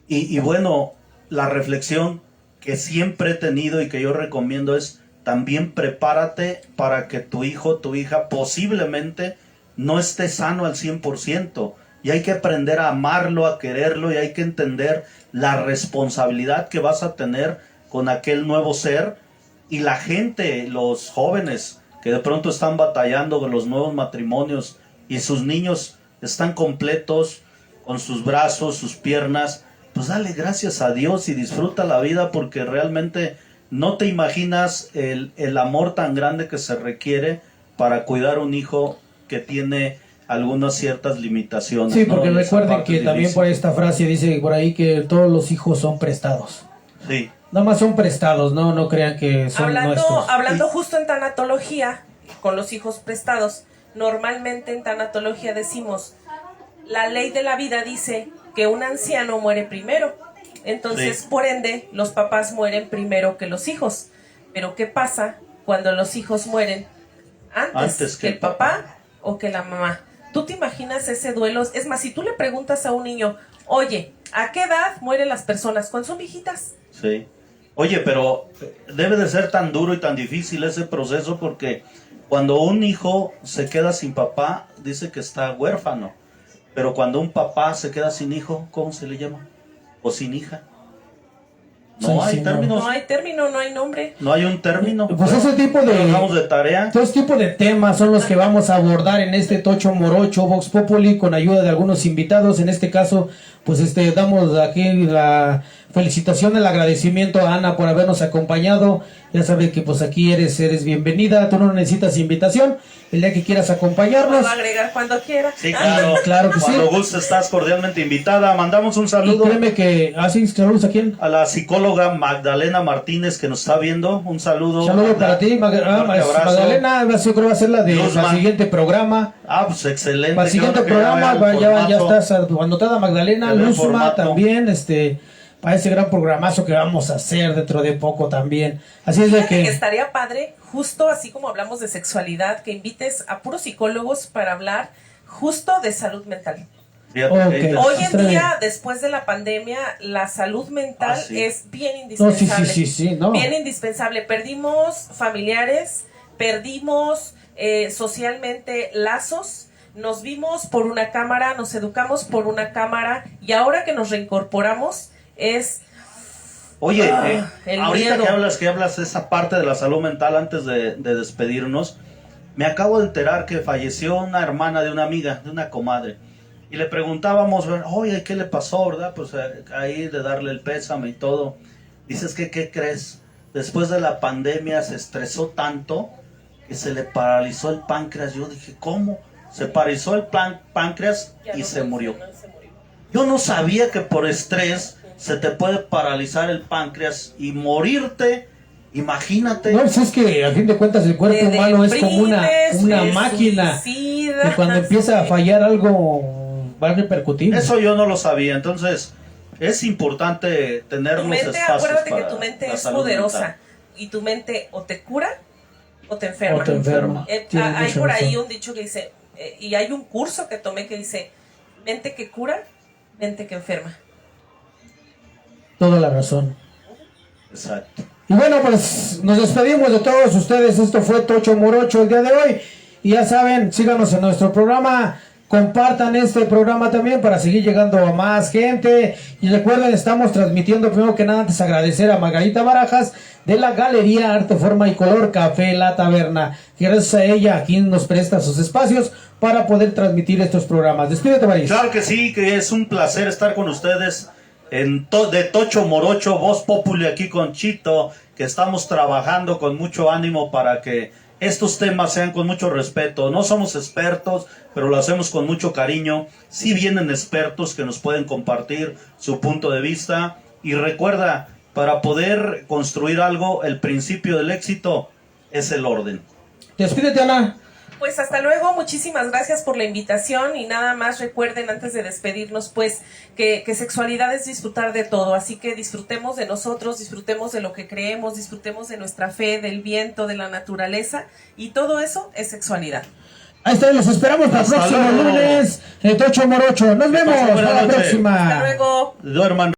Y bueno, la reflexión que siempre he tenido y que yo recomiendo es, también prepárate para que tu hijo, tu hija posiblemente no esté sano al 100%. Y hay que aprender a amarlo, a quererlo, y hay que entender la responsabilidad que vas a tener con aquel nuevo ser. Y la gente, los jóvenes que de pronto están batallando con los nuevos matrimonios y sus niños están completos con sus brazos, sus piernas, pues dale gracias a Dios y disfruta la vida, porque realmente no te imaginas el amor tan grande que se requiere para cuidar un hijo que tiene algunas ciertas limitaciones. Sí, porque ¿no? recuerden que también por esta frase dice por ahí que todos los hijos son prestados. Sí. Nada más son prestados, no crean que son nuestros. Hablando justo en tanatología, con los hijos prestados, normalmente en tanatología decimos, la ley de la vida dice que un anciano muere primero. Entonces, sí, por ende, los papás mueren primero que los hijos. Pero ¿qué pasa cuando los hijos mueren antes que el papá o que la mamá? ¿Tú te imaginas ese duelo? Es más, si tú le preguntas a un niño, oye, ¿a qué edad mueren las personas? ¿Cuándo son viejitas? Sí. Oye, pero debe de ser tan duro y tan difícil ese proceso, porque cuando un hijo se queda sin papá, dice que está huérfano. Pero cuando un papá se queda sin hijo, ¿cómo se le llama? O sin hija. No hay términos. No hay término, no hay nombre. No hay un término. Pues ese tipo de tarea. Este tipo de temas son los que vamos a abordar en este Tocho Morocho Vox Populi con ayuda de algunos invitados. En este caso, pues damos aquí la felicitación, el agradecimiento a Ana por habernos acompañado. Ya sabes que pues aquí eres bienvenida, tú no necesitas invitación. El día que quieras acompañarnos. Lo va a agregar cuando quiera. Sí, claro. Claro que cuando sí. guste estás cordialmente invitada. Mandamos un saludo. Y créeme que... sí, saludos a quién. A la psicóloga Magdalena Martínez que nos está viendo. Un saludo. Saludo para ti, Magdalena. Yo creo que va a ser la del siguiente programa. Pues excelente. Para el siguiente programa ya estás anotada Magdalena. Luzma también, para ese gran programazo que vamos a hacer dentro de poco también. Así es de que... Estaría padre, justo así como hablamos de sexualidad, que invites a puros psicólogos para hablar justo de salud mental. Okay. Hoy en día, después de la pandemia, la salud mental es bien indispensable. Sí, bien indispensable. Perdimos familiares, perdimos socialmente lazos, nos vimos por una cámara, nos educamos por una cámara, y ahora que nos reincorporamos es... Oye, ahorita miedo. que hablas de esa parte de la salud mental, antes de despedirnos, me acabo de enterar que falleció una hermana de una amiga, de una comadre, y le preguntábamos, oye, ¿qué le pasó, verdad? Pues ahí de darle el pésame y todo. Dices que, ¿qué crees? Después de la pandemia se estresó tanto que se le paralizó el páncreas. Yo dije, ¿cómo? Se paralizó el páncreas y se murió. Yo no sabía que por estrés se te puede paralizar el páncreas y morirte. Imagínate. No, pues es que a fin de cuentas el cuerpo humano es como una máquina. Y cuando empieza a fallar algo va a repercutir. Eso yo no lo sabía. Entonces es importante tener tu mente, acuérdate que tu mente es poderosa mental. Y tu mente o te cura o te enferma. Hay por ahí un dicho que dice, y hay un curso que tomé que dice, mente que cura, mente que enferma. Toda la razón. Exacto. Y bueno, pues nos despedimos de todos ustedes. Esto fue Tocho Morocho el día de hoy. Y ya saben, síganos en nuestro programa. Compartan este programa también para seguir llegando a más gente. Y recuerden, estamos transmitiendo, primero que nada, antes agradecer a Margarita Barajas de la Galería Arte, Forma y Color Café La Taberna, que gracias a ella aquí nos presta sus espacios para poder transmitir estos programas. Despídete, Maris. Claro que sí, que es un placer estar con ustedes de Tocho Morocho, Voz Populi, aquí con Chito, que estamos trabajando con mucho ánimo para que estos temas sean con mucho respeto. No somos expertos, pero lo hacemos con mucho cariño. Sí vienen expertos que nos pueden compartir su punto de vista. Y recuerda, para poder construir algo, el principio del éxito es el orden. Despídete, Ana. Pues hasta luego, muchísimas gracias por la invitación, y nada más recuerden antes de despedirnos pues que sexualidad es disfrutar de todo, así que disfrutemos de nosotros, disfrutemos de lo que creemos, disfrutemos de nuestra fe, del viento, de la naturaleza, y todo eso es sexualidad. Ahí está, los esperamos para el próximo lunes, Tocho Morocho. Nos vemos, hasta la próxima. Hasta luego. Duerman.